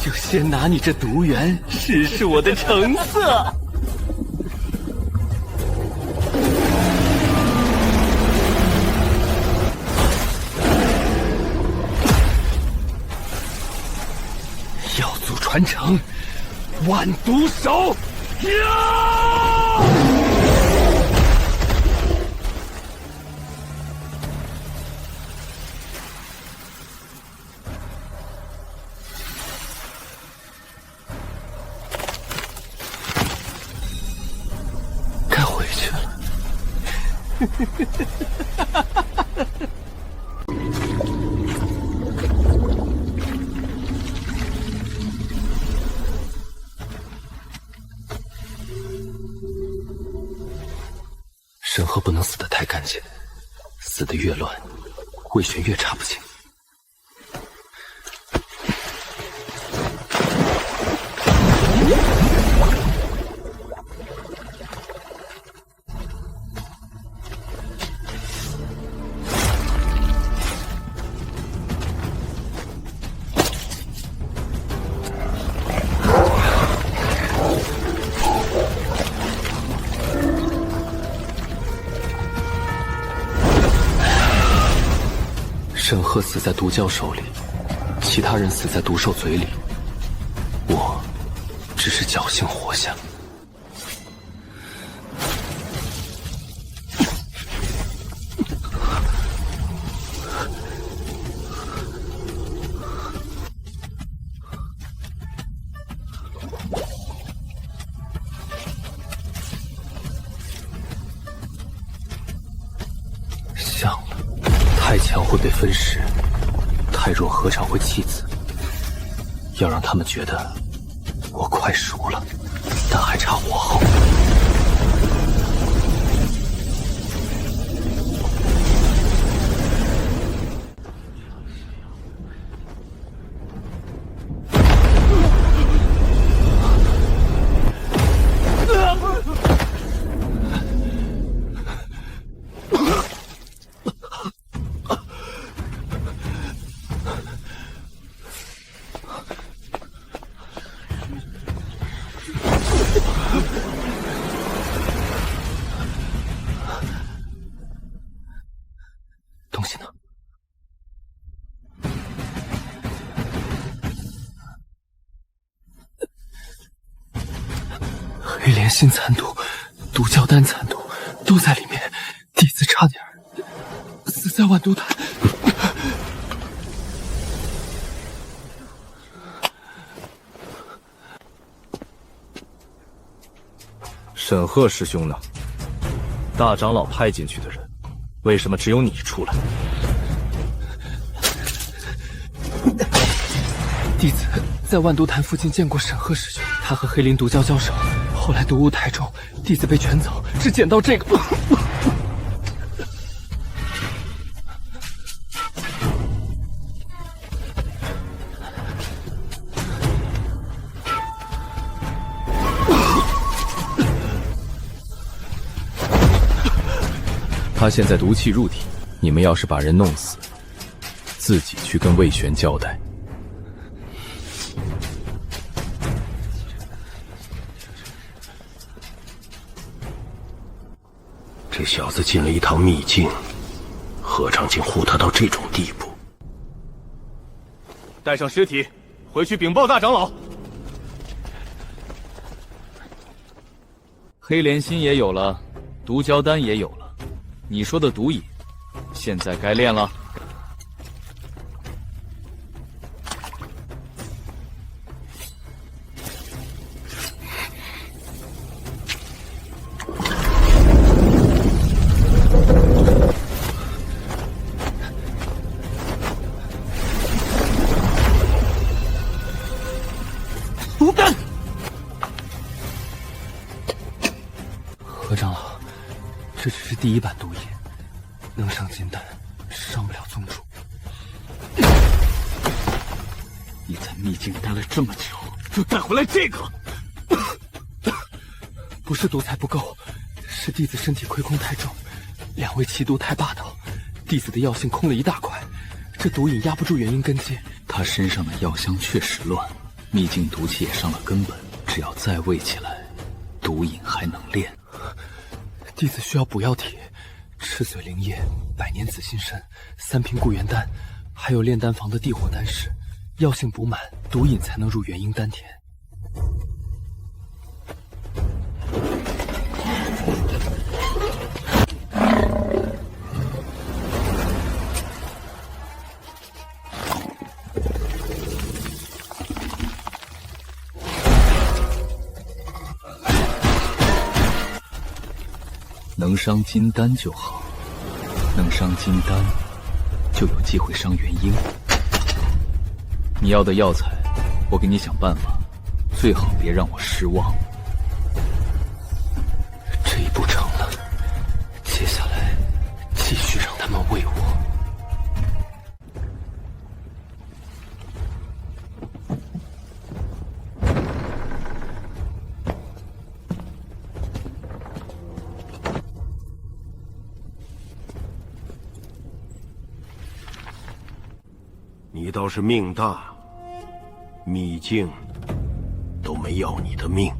[SPEAKER 7] 就先拿你这毒源试试我的成色。药祖传承，万毒手，沈鹤不能死得太干净，死得越乱，魏玄越查不清。沈鹤死在毒蛟手里，其他人死在毒兽嘴里，我只是侥幸活下。像了，太强会被分尸，太弱何尝会弃子？要让他们觉得我快熟了，但还差火候。东西呢？黑莲心残毒、毒蛟丹残毒都在里面，弟子差点死在万毒潭。
[SPEAKER 8] 沈鹤师兄呢？大长老派进去的人，为什么只有你出来？
[SPEAKER 7] 弟子在万毒潭附近见过沈鹤师兄，他和黑灵毒蛟交手，后来毒雾太重，弟子被卷走，只捡到这个。
[SPEAKER 10] 他现在毒气入体，你们要是把人弄死，自己去跟魏玄交代。
[SPEAKER 6] 这小子进了一趟秘境，何尝竟护他到这种地步？
[SPEAKER 8] 带上尸体，回去禀报大长老。
[SPEAKER 4] 黑莲心也有了，毒胶丹也有了，你说的毒瘾，现在该练了。
[SPEAKER 3] 毒丹。何长老，这只是第一版毒瘾，能上金丹，上不了宗主。
[SPEAKER 4] 你在秘境待了这么久，
[SPEAKER 8] 就带回来这个？
[SPEAKER 3] 不是毒材不够，是弟子身体亏空太重，2味奇毒太霸道，弟子的药性空了一大块，这毒瘾压不住元婴根基。
[SPEAKER 4] 他身上的药香确实乱，秘境毒气也伤了根本，只要再喂起来，毒瘾还能练。
[SPEAKER 3] 弟子需要补药体、赤髓灵液、百年紫心参、3瓶固元丹，还有炼丹房的地火丹石，药性补满，毒瘾才能入元婴丹田。
[SPEAKER 4] 能伤金丹就好，能伤金丹，就有机会伤元婴。你要的药材，我给你想办法，最好别让我失望。
[SPEAKER 3] 这一步成了，接下来继续让他们喂我。
[SPEAKER 6] 你倒是命大，秘境都没要你的命。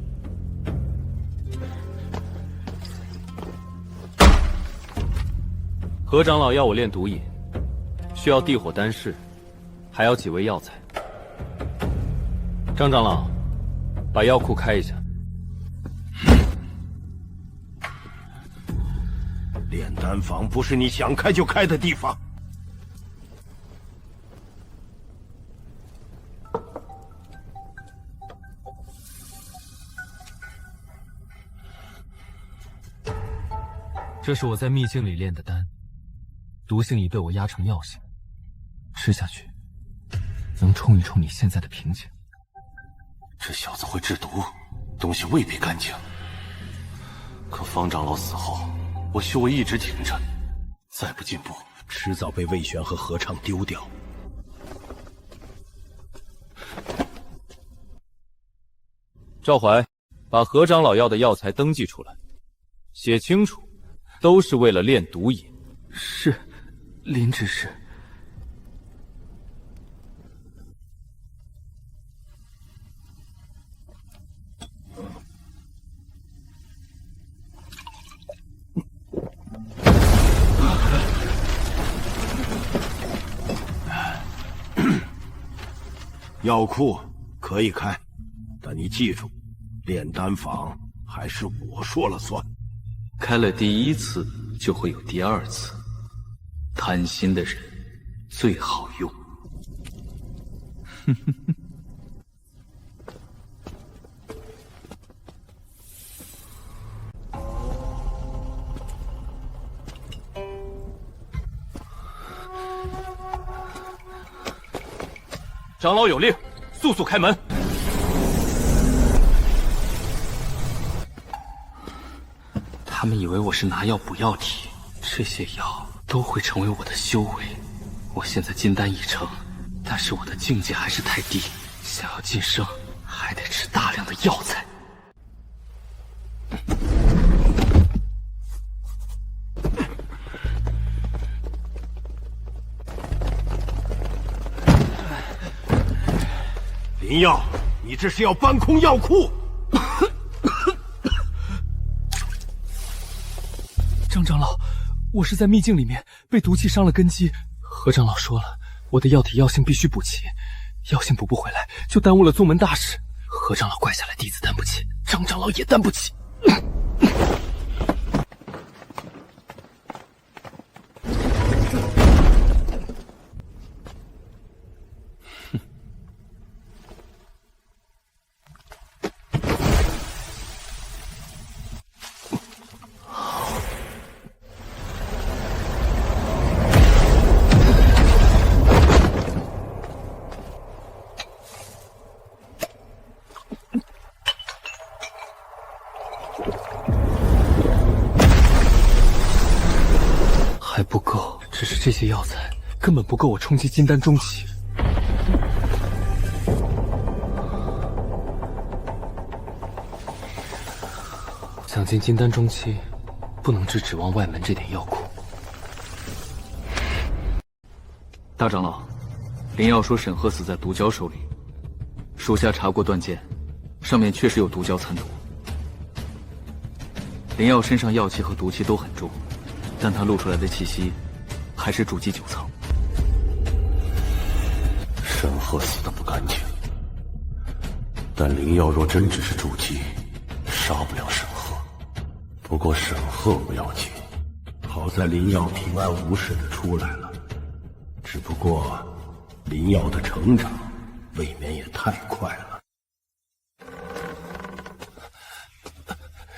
[SPEAKER 7] 何长老要我练毒瘾，需要地火丹室，还要几味药材。张长老，把药库开一下。
[SPEAKER 6] 炼丹房不是你想开就开的地方。
[SPEAKER 3] 这是我在秘境里炼的丹，毒性已被我压成药性，吃下去能冲一冲你现在的瓶颈。
[SPEAKER 6] 这小子会制毒，东西未必干净。可方长老死后，我修为一直挺着，再不进步，迟早被魏玄和何畅丢掉。
[SPEAKER 7] 赵怀，把何长老要的药材登记出来，写清楚，都是为了炼毒瘾。
[SPEAKER 3] 是，林执事。
[SPEAKER 6] 药库可以开，但你记住，炼丹房还是我说了算。
[SPEAKER 4] 开了第一次，就会有第二次。贪心的人最好用。
[SPEAKER 7] 长老有令，速速开门。
[SPEAKER 3] 他们以为我是拿药补药体，这些药都会成为我的修为。我现在金丹已成，但是我的境界还是太低，想要晋升，还得吃大量的药材。
[SPEAKER 6] 林耀，你这是要搬空药库？
[SPEAKER 3] 张长老，我是在秘境里面被毒气伤了根基。何长老说了，我的药体药性必须补齐，药性补不回来，就耽误了宗门大事。何长老怪下来，弟子担不起，张长老也担不起。还不够，只是这些药材根本不够我冲击金丹中期。想进金丹中期，不能只指望外门这点药库。
[SPEAKER 4] 大长老，林耀说沈赫死在毒蛟手里，属下查过断剑，上面确实有毒蛟残毒。林耀身上药气和毒气都很重，但他露出来的气息还是主机9层。
[SPEAKER 6] 沈赫死的不干净，但林耀若真只是主机，杀不了沈赫。不过沈赫不要紧，好在林耀平安无事的出来了。只不过林耀的成长未免也太快了。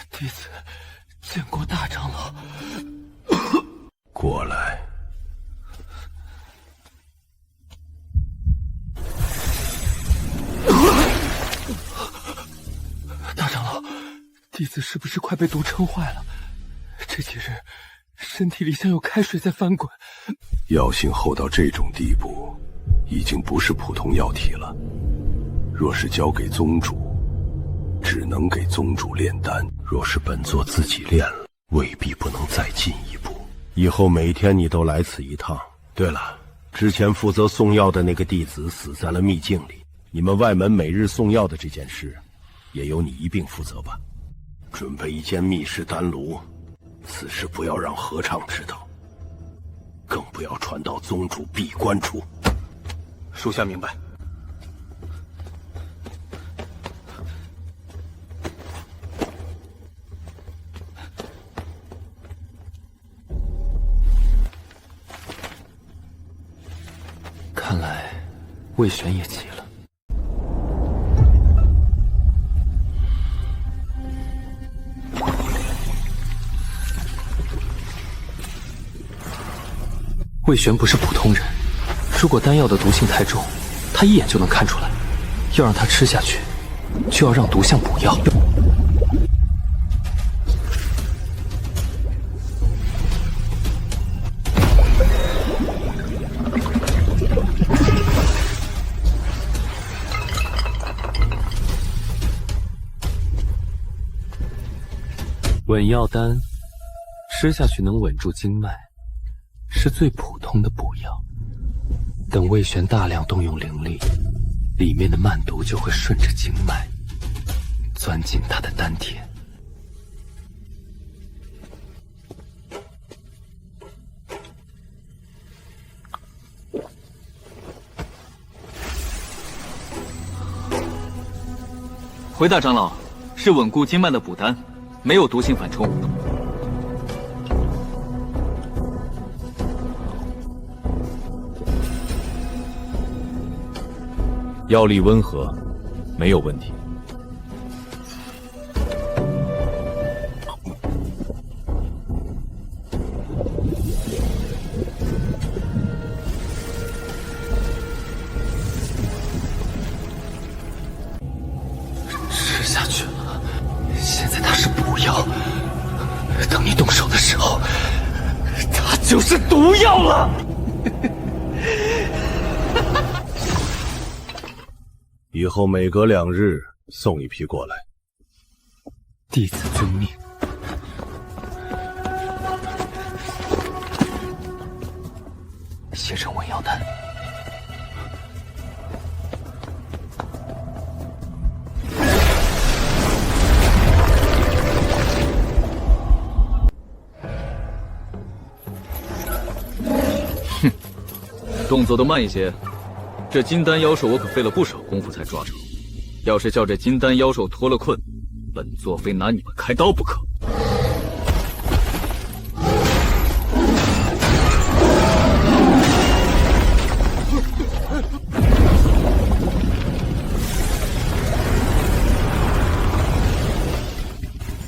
[SPEAKER 3] 弟子见过大长老。
[SPEAKER 6] 过来。
[SPEAKER 3] 大长老，弟子是不是快被毒撑坏了？这几日身体里像有开水在翻滚。
[SPEAKER 10] 药性厚到这种地步，已经不是普通药体了。若是交给宗主，只能给宗主炼丹；若是本座自己炼了，未必不能再进一步。
[SPEAKER 6] 以后每天你都来此一趟。对了，之前负责送药的那个弟子死在了秘境里，你们外门每日送药的这件事，也由你一并负责吧。准备一间密室丹炉，此事不要让和畅知道，更不要传到宗主闭关处。
[SPEAKER 8] 属下明白。
[SPEAKER 3] 看来魏玄也急了。魏玄不是普通人，如果丹药的毒性太重，他一眼就能看出来。要让他吃下去，就要让毒相补药。稳药丹吃下去能稳住经脉，是最普通的补药。等魏玄大量动用灵力，里面的漫毒就会顺着经脉钻进他的丹田。
[SPEAKER 4] 回大长老，是稳固经脉的补丹，没有毒性反冲。
[SPEAKER 2] 药力温和，没有问题。
[SPEAKER 3] 吃下去了，现在它是补药，等你动手的时候，它就是毒药了。
[SPEAKER 6] 以后每隔2日送一批过来。
[SPEAKER 3] 弟子遵命。写成稳药丹。哼，动作都慢一些。这金丹妖兽我可费了不少功夫才抓住，要是叫这金丹妖兽脱了困，本座非拿你们开刀不可。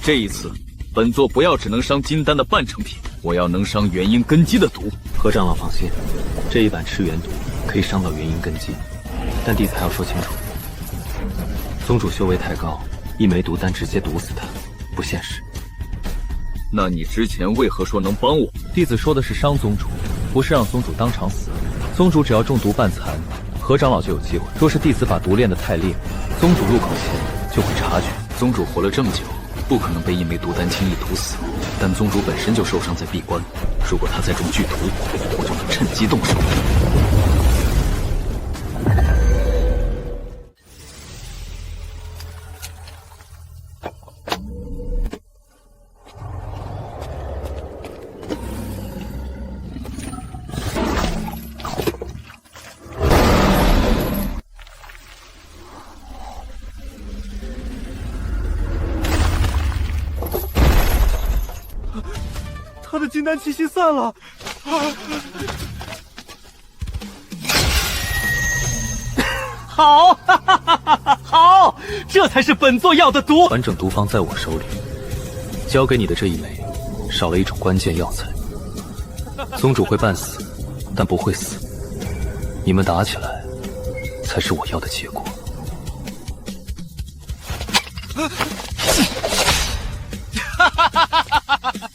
[SPEAKER 3] 这一次，本座不要只能伤金丹的半成品，我要能伤元婴根基的毒。
[SPEAKER 7] 何长老放心，这一版赤元毒可以伤到元婴根基，但弟子还要说清楚，宗主修为太高，一枚毒丹直接毒死他，不现实。
[SPEAKER 3] 那你之前为何说能帮我？
[SPEAKER 8] 弟子说的是伤宗主，不是让宗主当场死。宗主只要中毒半残，何长老就有机会。若是弟子把毒练得太烈，宗主入口前就会察觉。
[SPEAKER 3] 宗主活了这么久，不可能被一枚毒丹轻易毒死，但宗主本身就受伤在闭关，如果他再中剧毒，我就能趁机动手。
[SPEAKER 8] 他的金丹气息散了，好，哈哈哈哈，好，这才是本座要的毒。
[SPEAKER 7] 完整毒方在我手里，交给你的这一枚，少了一种关键药材。宗主会半死，但不会死。你们打起来，才是我要的结果。
[SPEAKER 8] 哈哈哈哈哈！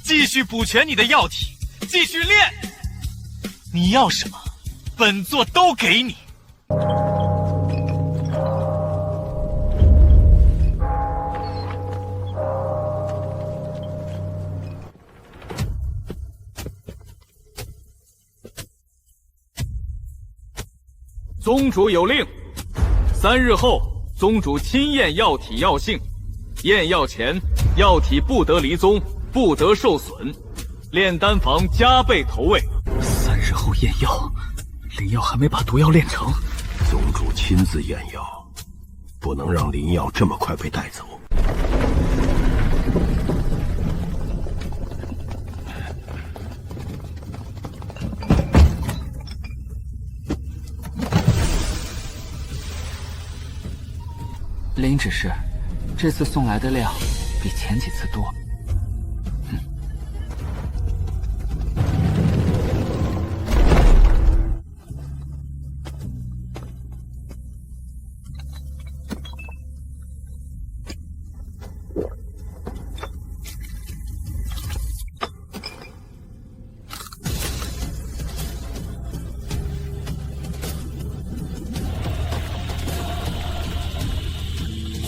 [SPEAKER 8] 继续补全你的药体，继续练。你要什么，本座都给你。
[SPEAKER 3] 宗主有令，3日后，宗主亲验药体药性。验药前，药体不得离宗，不得受损。炼丹房加倍投喂。
[SPEAKER 7] 3日后验药，林耀还没把毒药炼成。
[SPEAKER 6] 宗主亲自验药，不能让林耀这么快被带走。
[SPEAKER 12] 林指示，这次送来的料比前几次多。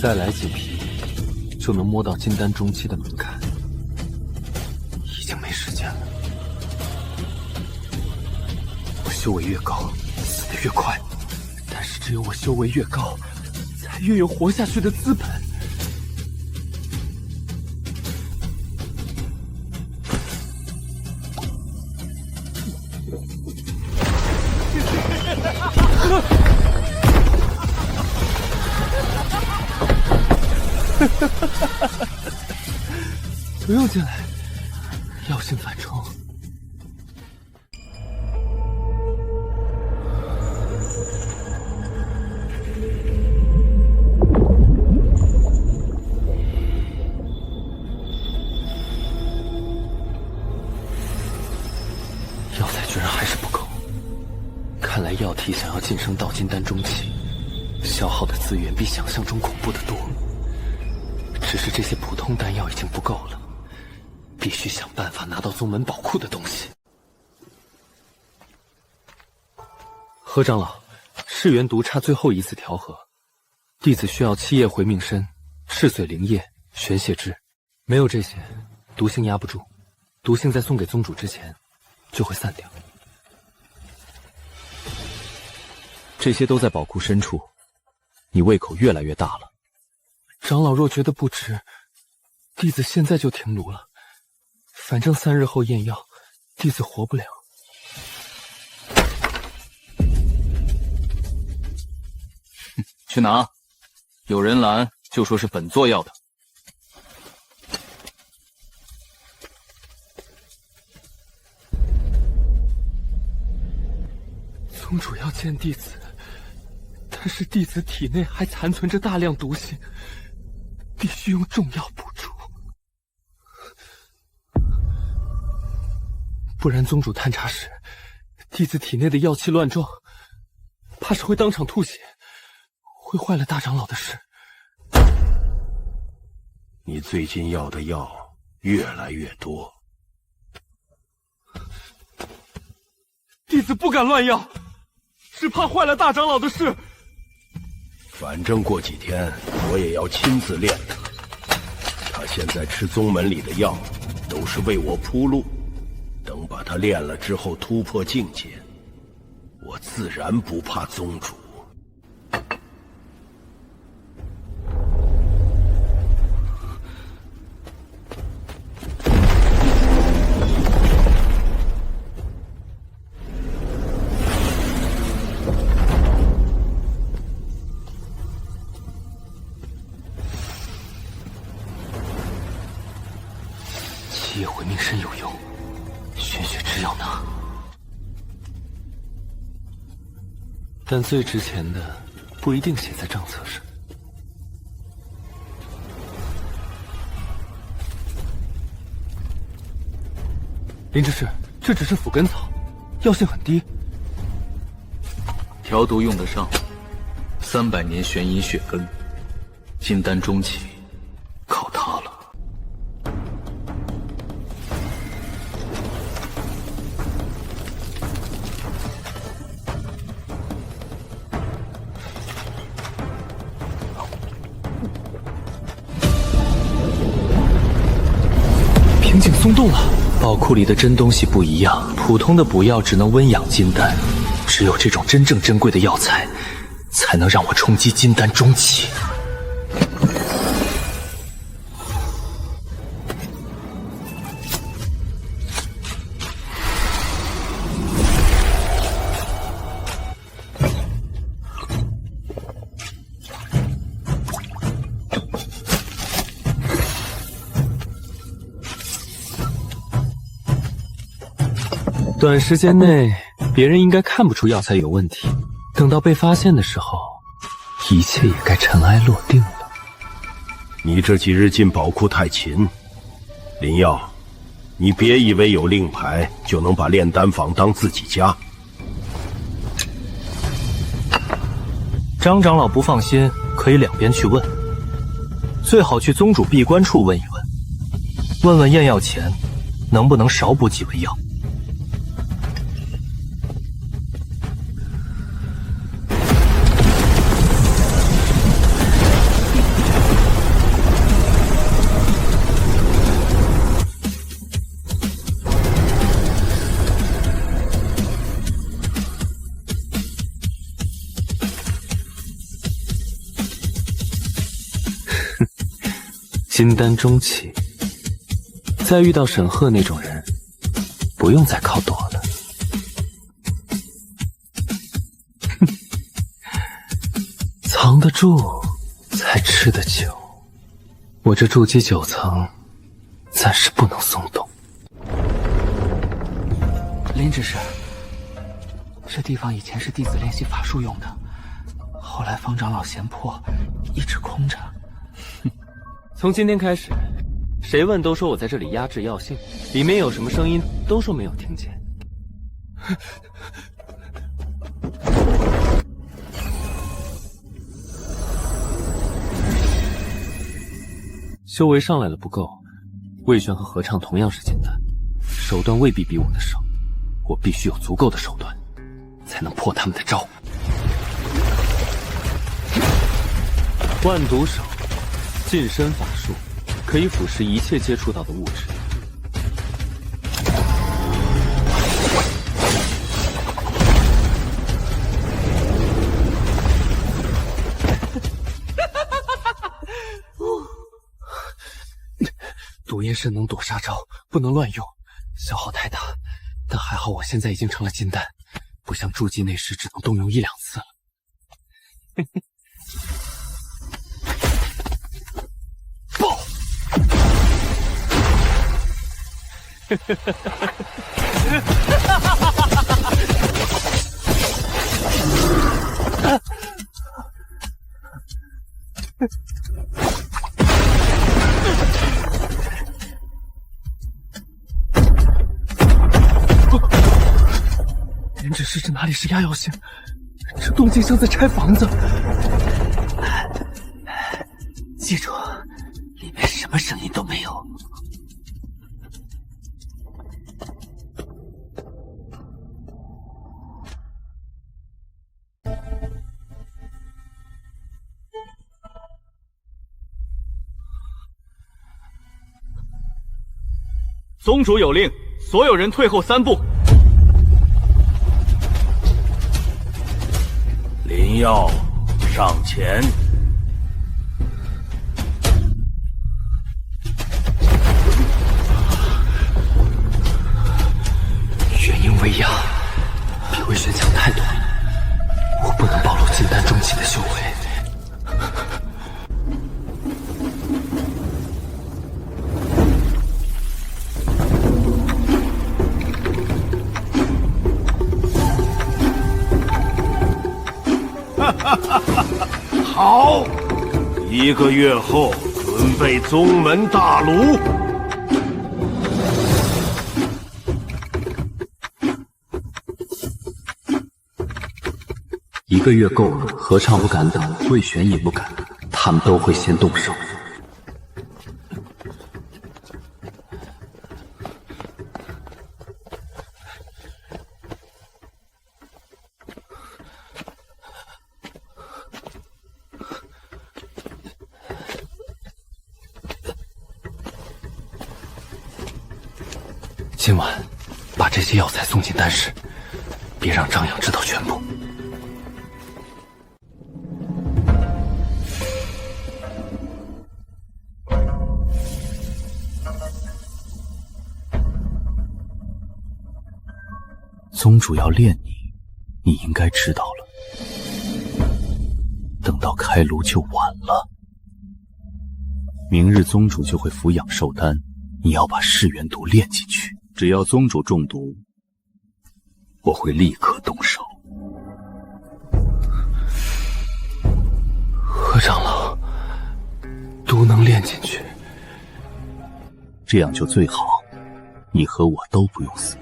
[SPEAKER 7] 再来几批，就能摸到金丹中期的门槛。已经没时间了。我修为越高，死得越快。但是只有我修为越高，才越有活下去的资本。不用进来，药性反冲。药材居然还是不够，看来药体想要晋升到金丹中期，消耗的资源比想象中恐怖的多。只是这些普通丹药已经不够了，必须想办法拿到宗门宝库的东西。何长老，噬元毒差最后一次调和，弟子需要7叶回命参、赤髓灵叶、玄血枝，没有这些，毒性压不住，毒性在送给宗主之前就会散掉。
[SPEAKER 3] 这些都在宝库深处，你胃口越来越大了。
[SPEAKER 7] 长老若觉得不值，弟子现在就停炉了。反正3日后验药，弟子活不了。
[SPEAKER 3] 去拿，有人拦就说是本座要的。
[SPEAKER 8] 宗主要见弟子，但是弟子体内还残存着大量毒性，必须用重药补助，不然宗主探查时，弟子体内的药气乱撞，怕是会当场吐血，会坏了大长老的事。
[SPEAKER 6] 你最近要的药越来越多，
[SPEAKER 8] 弟子不敢乱要，只怕坏了大长老的事。
[SPEAKER 6] 反正过几天我也要亲自练他。他现在吃宗门里的药，都是为我铺路。等把他练了之后突破境界，我自然不怕宗主。
[SPEAKER 8] 七叶回命参有用，玄血之药拿。但最值钱的不一定写在账册上。林执事，这只是腐根草，药性很低。
[SPEAKER 3] 调毒用得上，300年玄阴血根，金丹中期，靠它了。
[SPEAKER 8] 瓶颈松动了，
[SPEAKER 3] 宝库里的真东西不一样，普通的补药只能温养金丹，只有这种真正珍贵的药材，才能让我冲击金丹中期。
[SPEAKER 8] 短时间内，别人应该看不出药材有问题。等到被发现的时候，一切也该尘埃落定了。
[SPEAKER 6] 你这几日进宝库太勤，林耀，你别以为有令牌就能把炼丹坊当自己家。
[SPEAKER 3] 张长老不放心，可以两边去问，最好去宗主闭关处问一问，问问验药前能不能少补几味药。
[SPEAKER 8] 金丹中期，再遇到沈鹤那种人，不用再靠躲了。哼，藏得住才吃得久。我这筑基9层，暂时不能松动。
[SPEAKER 12] 林执事，这地方以前是弟子练习法术用的，后来方长老嫌破，一直空着。
[SPEAKER 8] 从今天开始，谁问都说我在这里压制药性，里面有什么声音都说没有听见。修为上来了不够，魏玄和合唱同样是金丹，手段未必比我的少，我必须有足够的手段，才能破他们的招。万毒手。近身法术可以腐蚀一切接触到的物质。毒焰身能躲杀招，不能乱用，消耗太大。但还好我现在已经成了金丹，不像筑基那时只能动用1、2次了。
[SPEAKER 3] 人指示这哪里是压药星？这动静像在拆房子。
[SPEAKER 12] 记住，里面什么声音都没有。
[SPEAKER 8] 宗主有令，所有人退后3步。
[SPEAKER 9] 林耀，上前。
[SPEAKER 12] 元婴威压比魏玄强太多，我不能暴露金丹中期的修为。
[SPEAKER 9] 好，1个月后准备宗门大炉。
[SPEAKER 12] 1个月够了，何畅不敢等，魏玄也不敢，他们都会先动手。今晚把这些药材送进丹室，别让张扬知道全部。
[SPEAKER 2] 宗主要炼你，你应该知道了。等到开炉就晚了。明日宗主就会服养寿丹，你要把噬元毒炼进去。只要宗主中毒，我会立刻动手。
[SPEAKER 12] 何长老，毒能炼进去，
[SPEAKER 2] 这样就最好，你和我都不用死。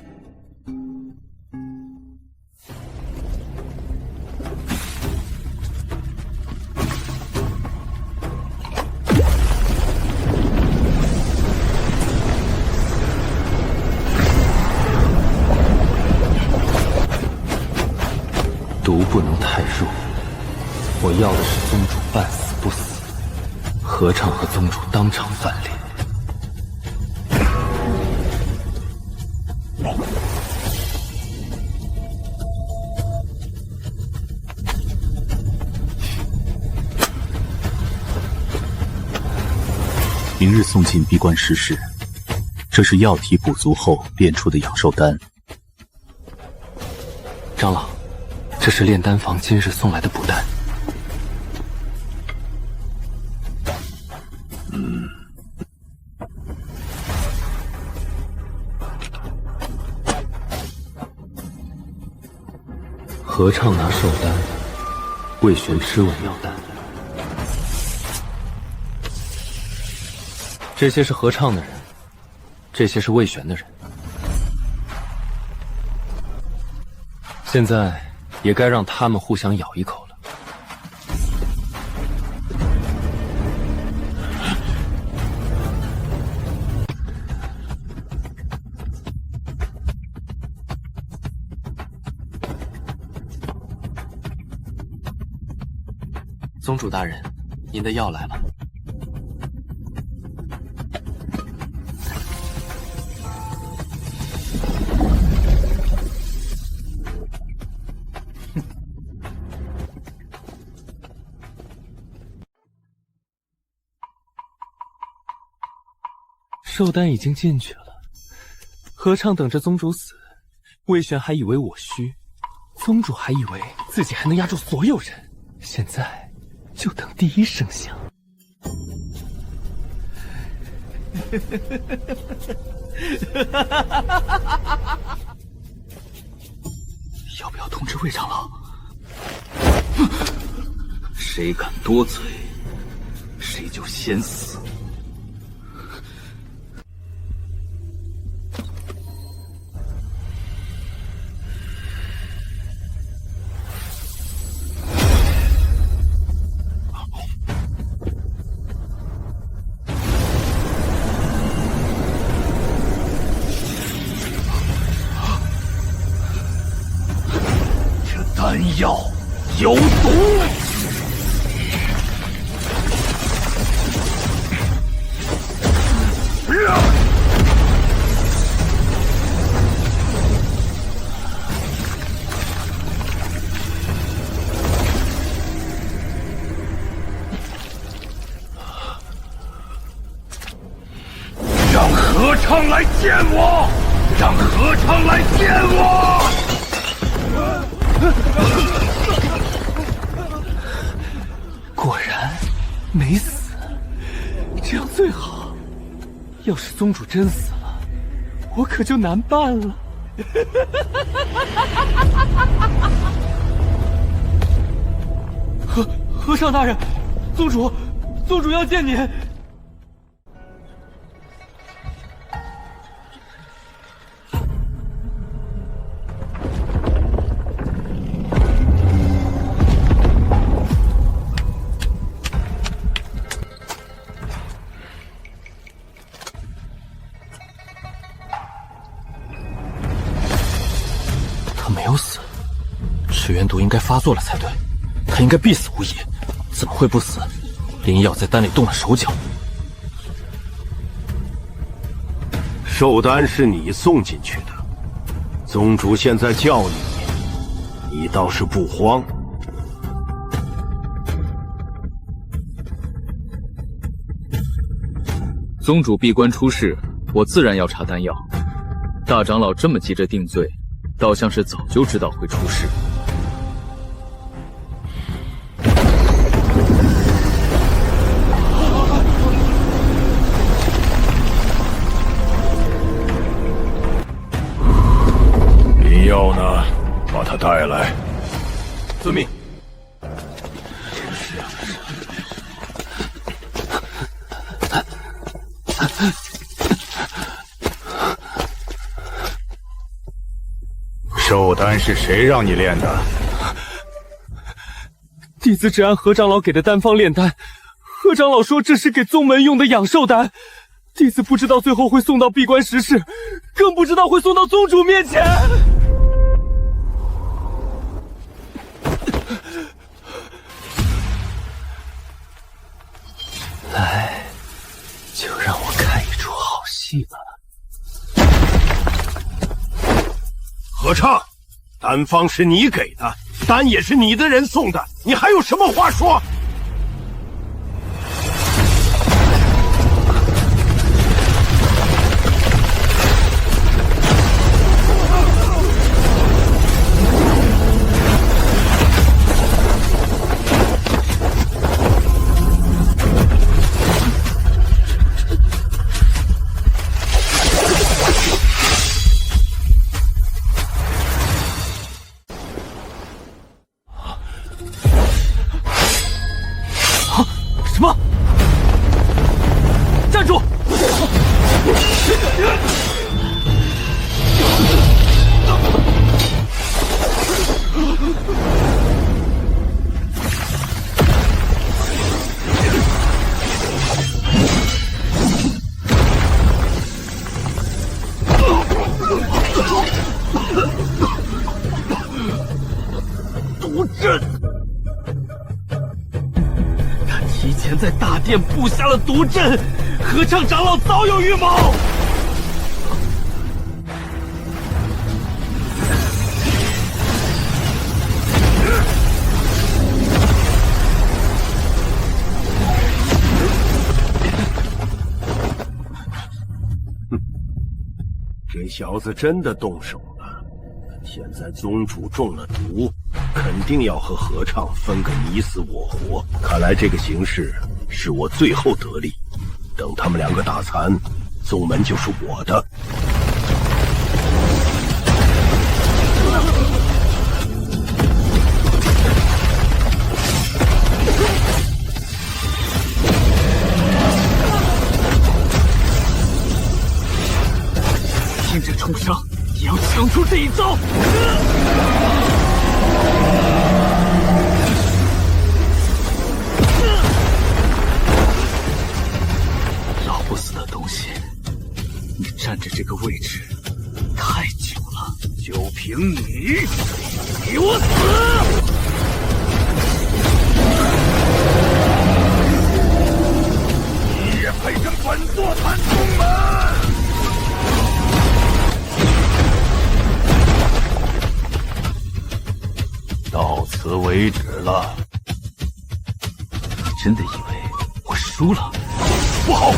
[SPEAKER 12] 毒不能太弱，我要的是宗主半死不死。何畅和宗主当场反脸。
[SPEAKER 2] 明日送进闭关石室，这是药体补足后炼出的养寿丹。
[SPEAKER 12] 长老，这是炼丹房今日送来的补丹。何畅拿寿丹，魏玄吃稳药丹。这些是何畅的人，这些是魏玄的人。现在也该让他们互相咬一口了。宗主大人，您的药来了。寿丹已经进去了，何畅等着宗主死，魏玄还以为我虚，宗主还以为自己还能压住所有人，现在就等第一声响。
[SPEAKER 3] 要不要通知魏长老？
[SPEAKER 2] 谁敢多嘴，谁就先死。丹药有毒！让何畅来见我！让何畅来见我！
[SPEAKER 3] 果然没死，这样最好。要是宗主真死了，我可就难办了。和尚大人，宗主要见您。
[SPEAKER 7] 没有死，赤元毒应该发作了才对，他应该必死无疑，怎么会不死？灵药在丹里动了手脚。
[SPEAKER 6] 寿丹是你送进去的，宗主现在叫你倒是不慌。
[SPEAKER 13] 宗主闭关出世，我自然要查丹药。大长老这么急着定罪，倒像是早就知道会出事。
[SPEAKER 6] 灵药呢？把他带来。
[SPEAKER 8] 遵命。
[SPEAKER 6] 寿丹是谁让你炼的？
[SPEAKER 3] 弟子只按何长老给的丹方炼丹。何长老说这是给宗门用的养寿丹，弟子不知道最后会送到闭关石室，更不知道会送到宗主面前。来，就让我看一出好戏吧。
[SPEAKER 6] 何畅，丹方是你给的，丹也是你的人送的，你还有什么话说？
[SPEAKER 3] 什么？站住！
[SPEAKER 6] 毒阵！
[SPEAKER 3] 提前在大殿布下了毒阵，何畅长老早有预谋。
[SPEAKER 6] 这小子真的动手了。现在宗主中了毒，肯定要和何畅分个你死我活。看来这个形势是我最后得利，等他们两个打残，宗门就是我的。
[SPEAKER 3] 听着重伤，也要抢出这一招！老不死的东西，你站着这个位置太久了，
[SPEAKER 9] 就凭你，给我死！你也配跟本座谈宗门？到此为止了。
[SPEAKER 3] 你真的以为我输了？
[SPEAKER 9] 不好！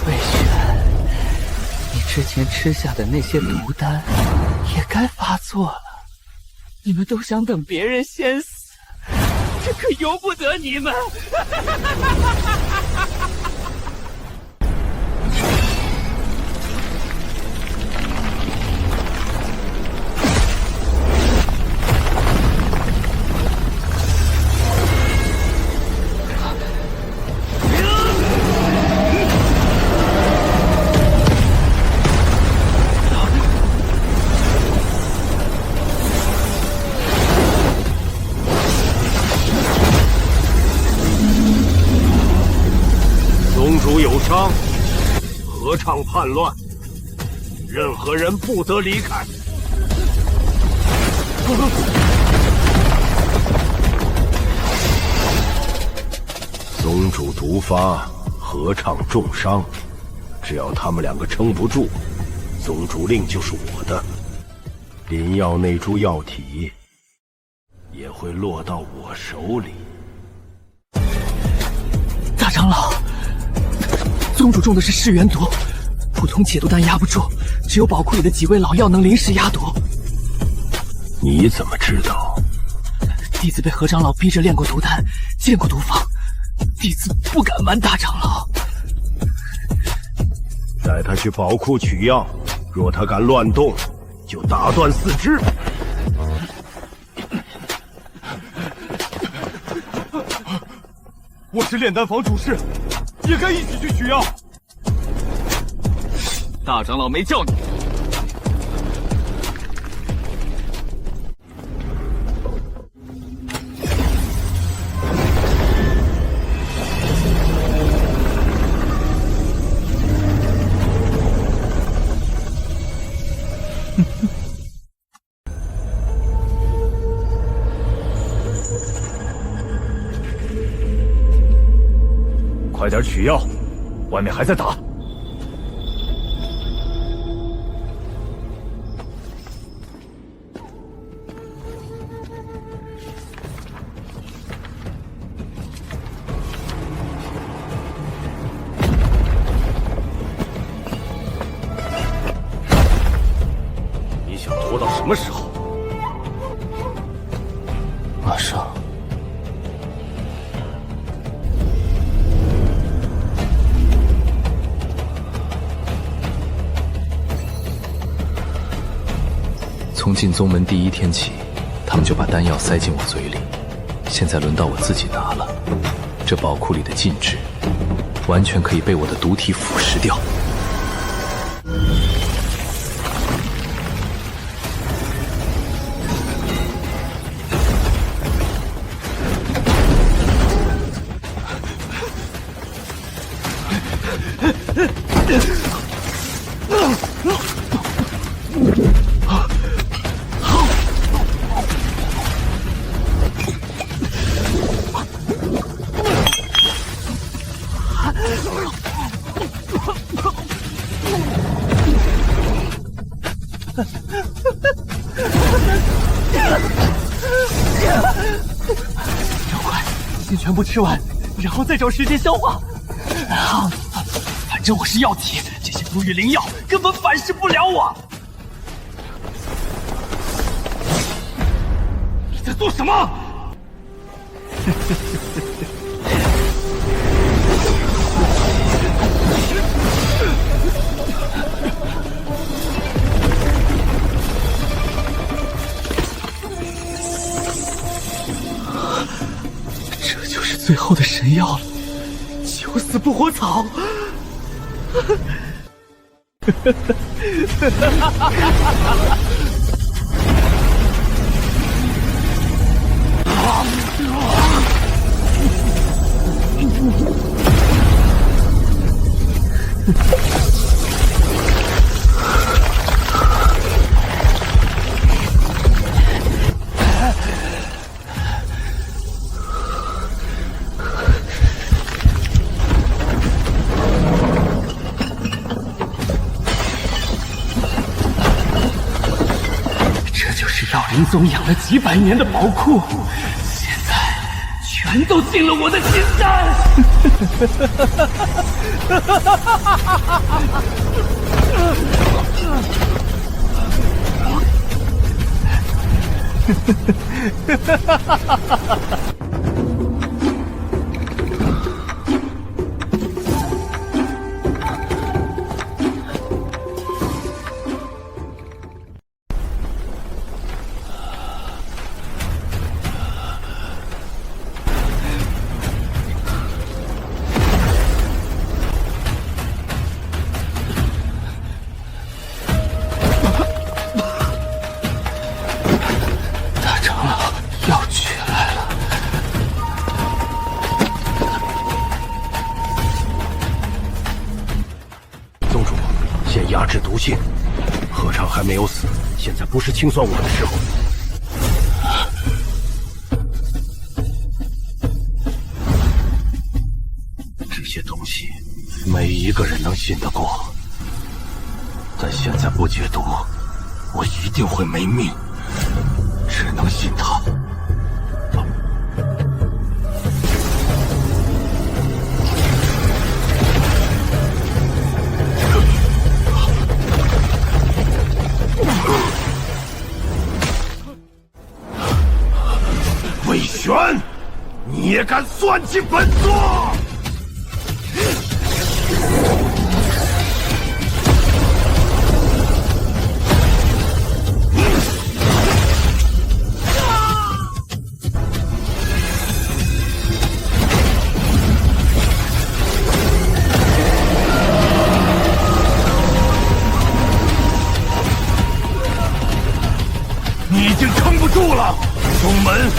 [SPEAKER 3] 魏玄，你之前吃下的那些毒丹也该发作了。你们都想等别人先死，这可由不得你们！
[SPEAKER 9] 伤，合唱叛乱，任何人不得离开。宗主毒发，合唱重伤，只要他们两个撑不住，宗主令就是我的。临药那株药体也会落到我手里。
[SPEAKER 3] 大长老，宗主中的是噬元毒，普通解毒丹压不住，只有宝库里的几味老药能临时压毒。
[SPEAKER 6] 你怎么知道？
[SPEAKER 3] 弟子被何长老逼着炼过毒丹，见过毒方，弟子不敢瞒大长老。
[SPEAKER 6] 带他去宝库取药，若他敢乱动，就打断四肢。
[SPEAKER 8] 我是炼丹房主事，也该一起去取药。
[SPEAKER 13] 大长老没叫你。
[SPEAKER 8] 快点取药，外面还在打。
[SPEAKER 9] 你想拖到什么时候？
[SPEAKER 3] 马上。
[SPEAKER 10] 从进宗门第一天起，他们就把丹药塞进我嘴里，现在轮到我自己拿了。这宝库里的禁制，完全可以被我的毒体腐蚀掉。
[SPEAKER 3] 要快，先全部吃完，然后再找时间消化。好，着我是药体，这些毒与灵药根本反噬不了我。你在做什么？这就是最后的神药了，求死不活草！药灵宗养了几百年的宝库，现在全都进了我的心肝。
[SPEAKER 6] 压制毒性，何尝还没有死？现在不是清算我的时候。这些东西，没一个人能信得过。但现在不解毒，我一定会没命。只能信他。魏玄，你也敢算计本座？你已经撑不住了，宗门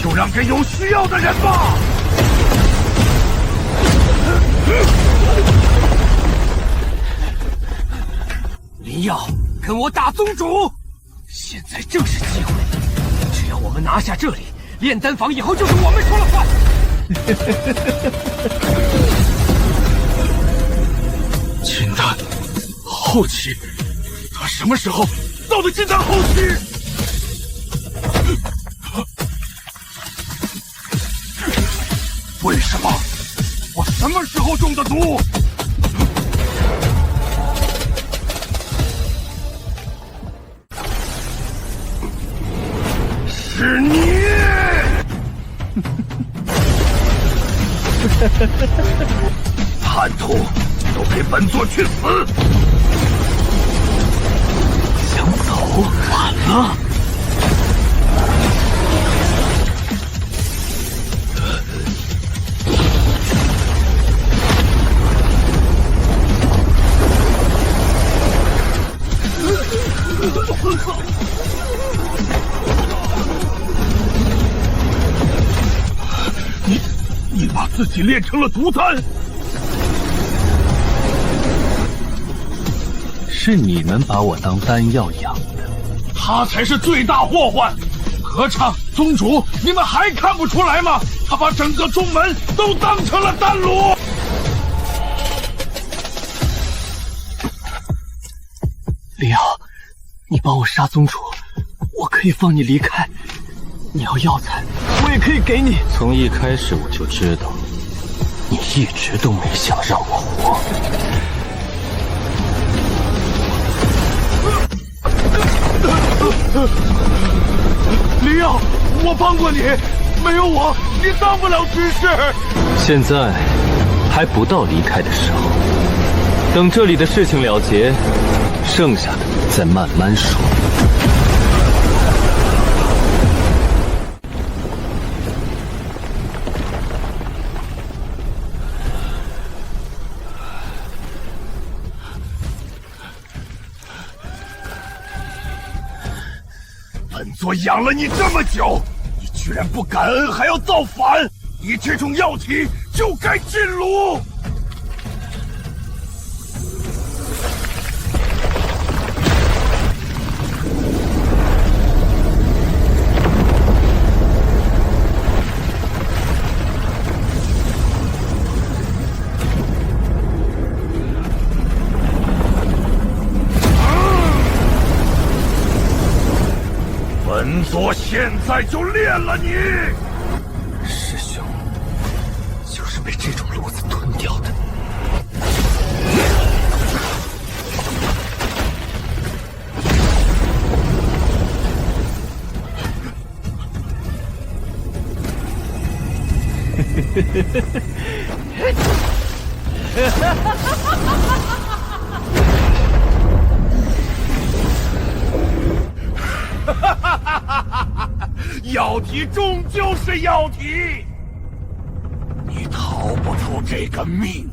[SPEAKER 6] 就让给有需要的人吧。
[SPEAKER 3] 林耀，跟我打宗主！现在正是机会，只要我们拿下这里，炼丹坊以后就是我们说了算。
[SPEAKER 6] 金丹后期，他什么时候到的金丹后期？为什么？我什么时候中的毒？是你！叛徒，都给本座去死！
[SPEAKER 3] 想走，晚了。
[SPEAKER 6] 你把自己炼成了毒丹，
[SPEAKER 3] 是你们把我当丹药养的，
[SPEAKER 6] 他才是最大祸患。何尝宗主，你们还看不出来吗？他把整个宗门都当成了丹炉。
[SPEAKER 3] 李瑶，你帮我杀宗主，我可以放你离开。你要药材，我也可以给你。
[SPEAKER 7] 从一开始我就知道，你一直都没想让我活。
[SPEAKER 8] 灵耀，我帮过你，没有我，你当不了执事。
[SPEAKER 12] 现在还不到离开的时候，等这里的事情了结，剩下的再慢慢说。
[SPEAKER 9] 本座养了你这么久，你居然不感恩，还要造反！你这种药体就该禁虏！本座现在就炼了你！
[SPEAKER 12] 师兄，就是被这种炉子吞掉的。
[SPEAKER 9] 药体终究是药体，你逃不出这个命。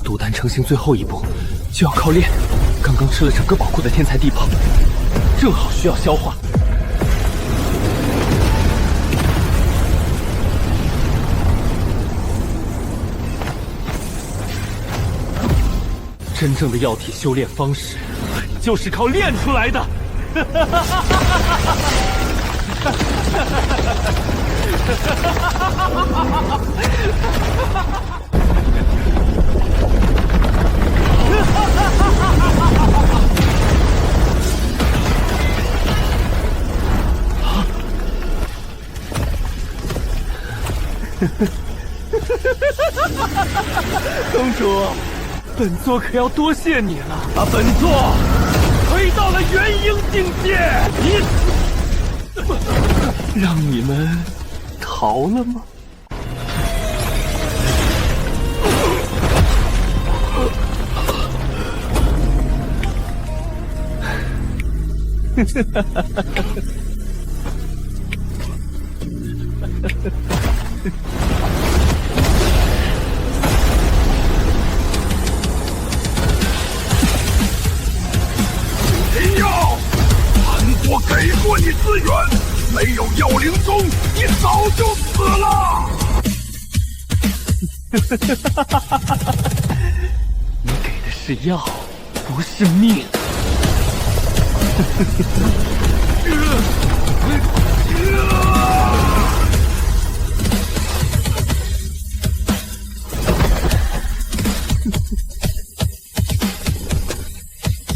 [SPEAKER 12] 毒丹成型最后一步，就要靠炼。刚刚吃了整个宝库的天才地宝，正好需要消化。真正的药体修炼方式，就是靠练出来的。公主，本座可要多谢你了。
[SPEAKER 9] 把本座推到了元婴境界，
[SPEAKER 12] 让你们逃了吗？
[SPEAKER 9] 灵药，本座给过你资源，没有药灵宗，你早就死了。
[SPEAKER 12] 你给的是药，不是命。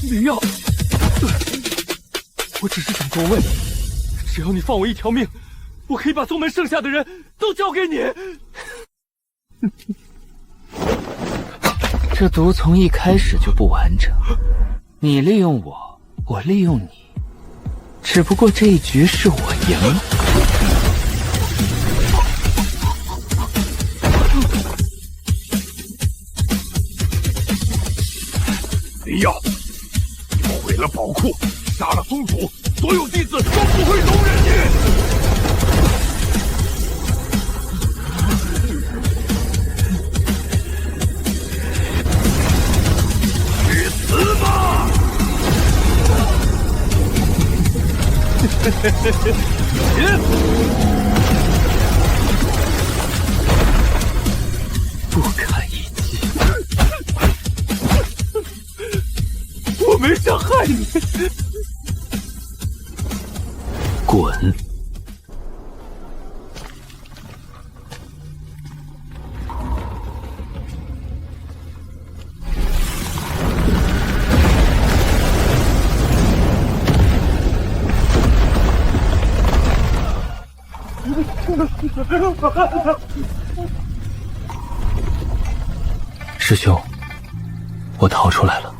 [SPEAKER 12] 灵药，我只是想多问，只要你放我一条命，我可以把宗门剩下的人都交给你。
[SPEAKER 14] 这毒从一开始就不完整，你利用我，我利用你，只不过这一局是我赢。
[SPEAKER 9] 灵药，你毁了宝库，杀了宗主，所有弟子都不会容忍你。去死吧！
[SPEAKER 12] 不堪一击。我没想害你。滚！
[SPEAKER 3] 师兄，我逃出来了。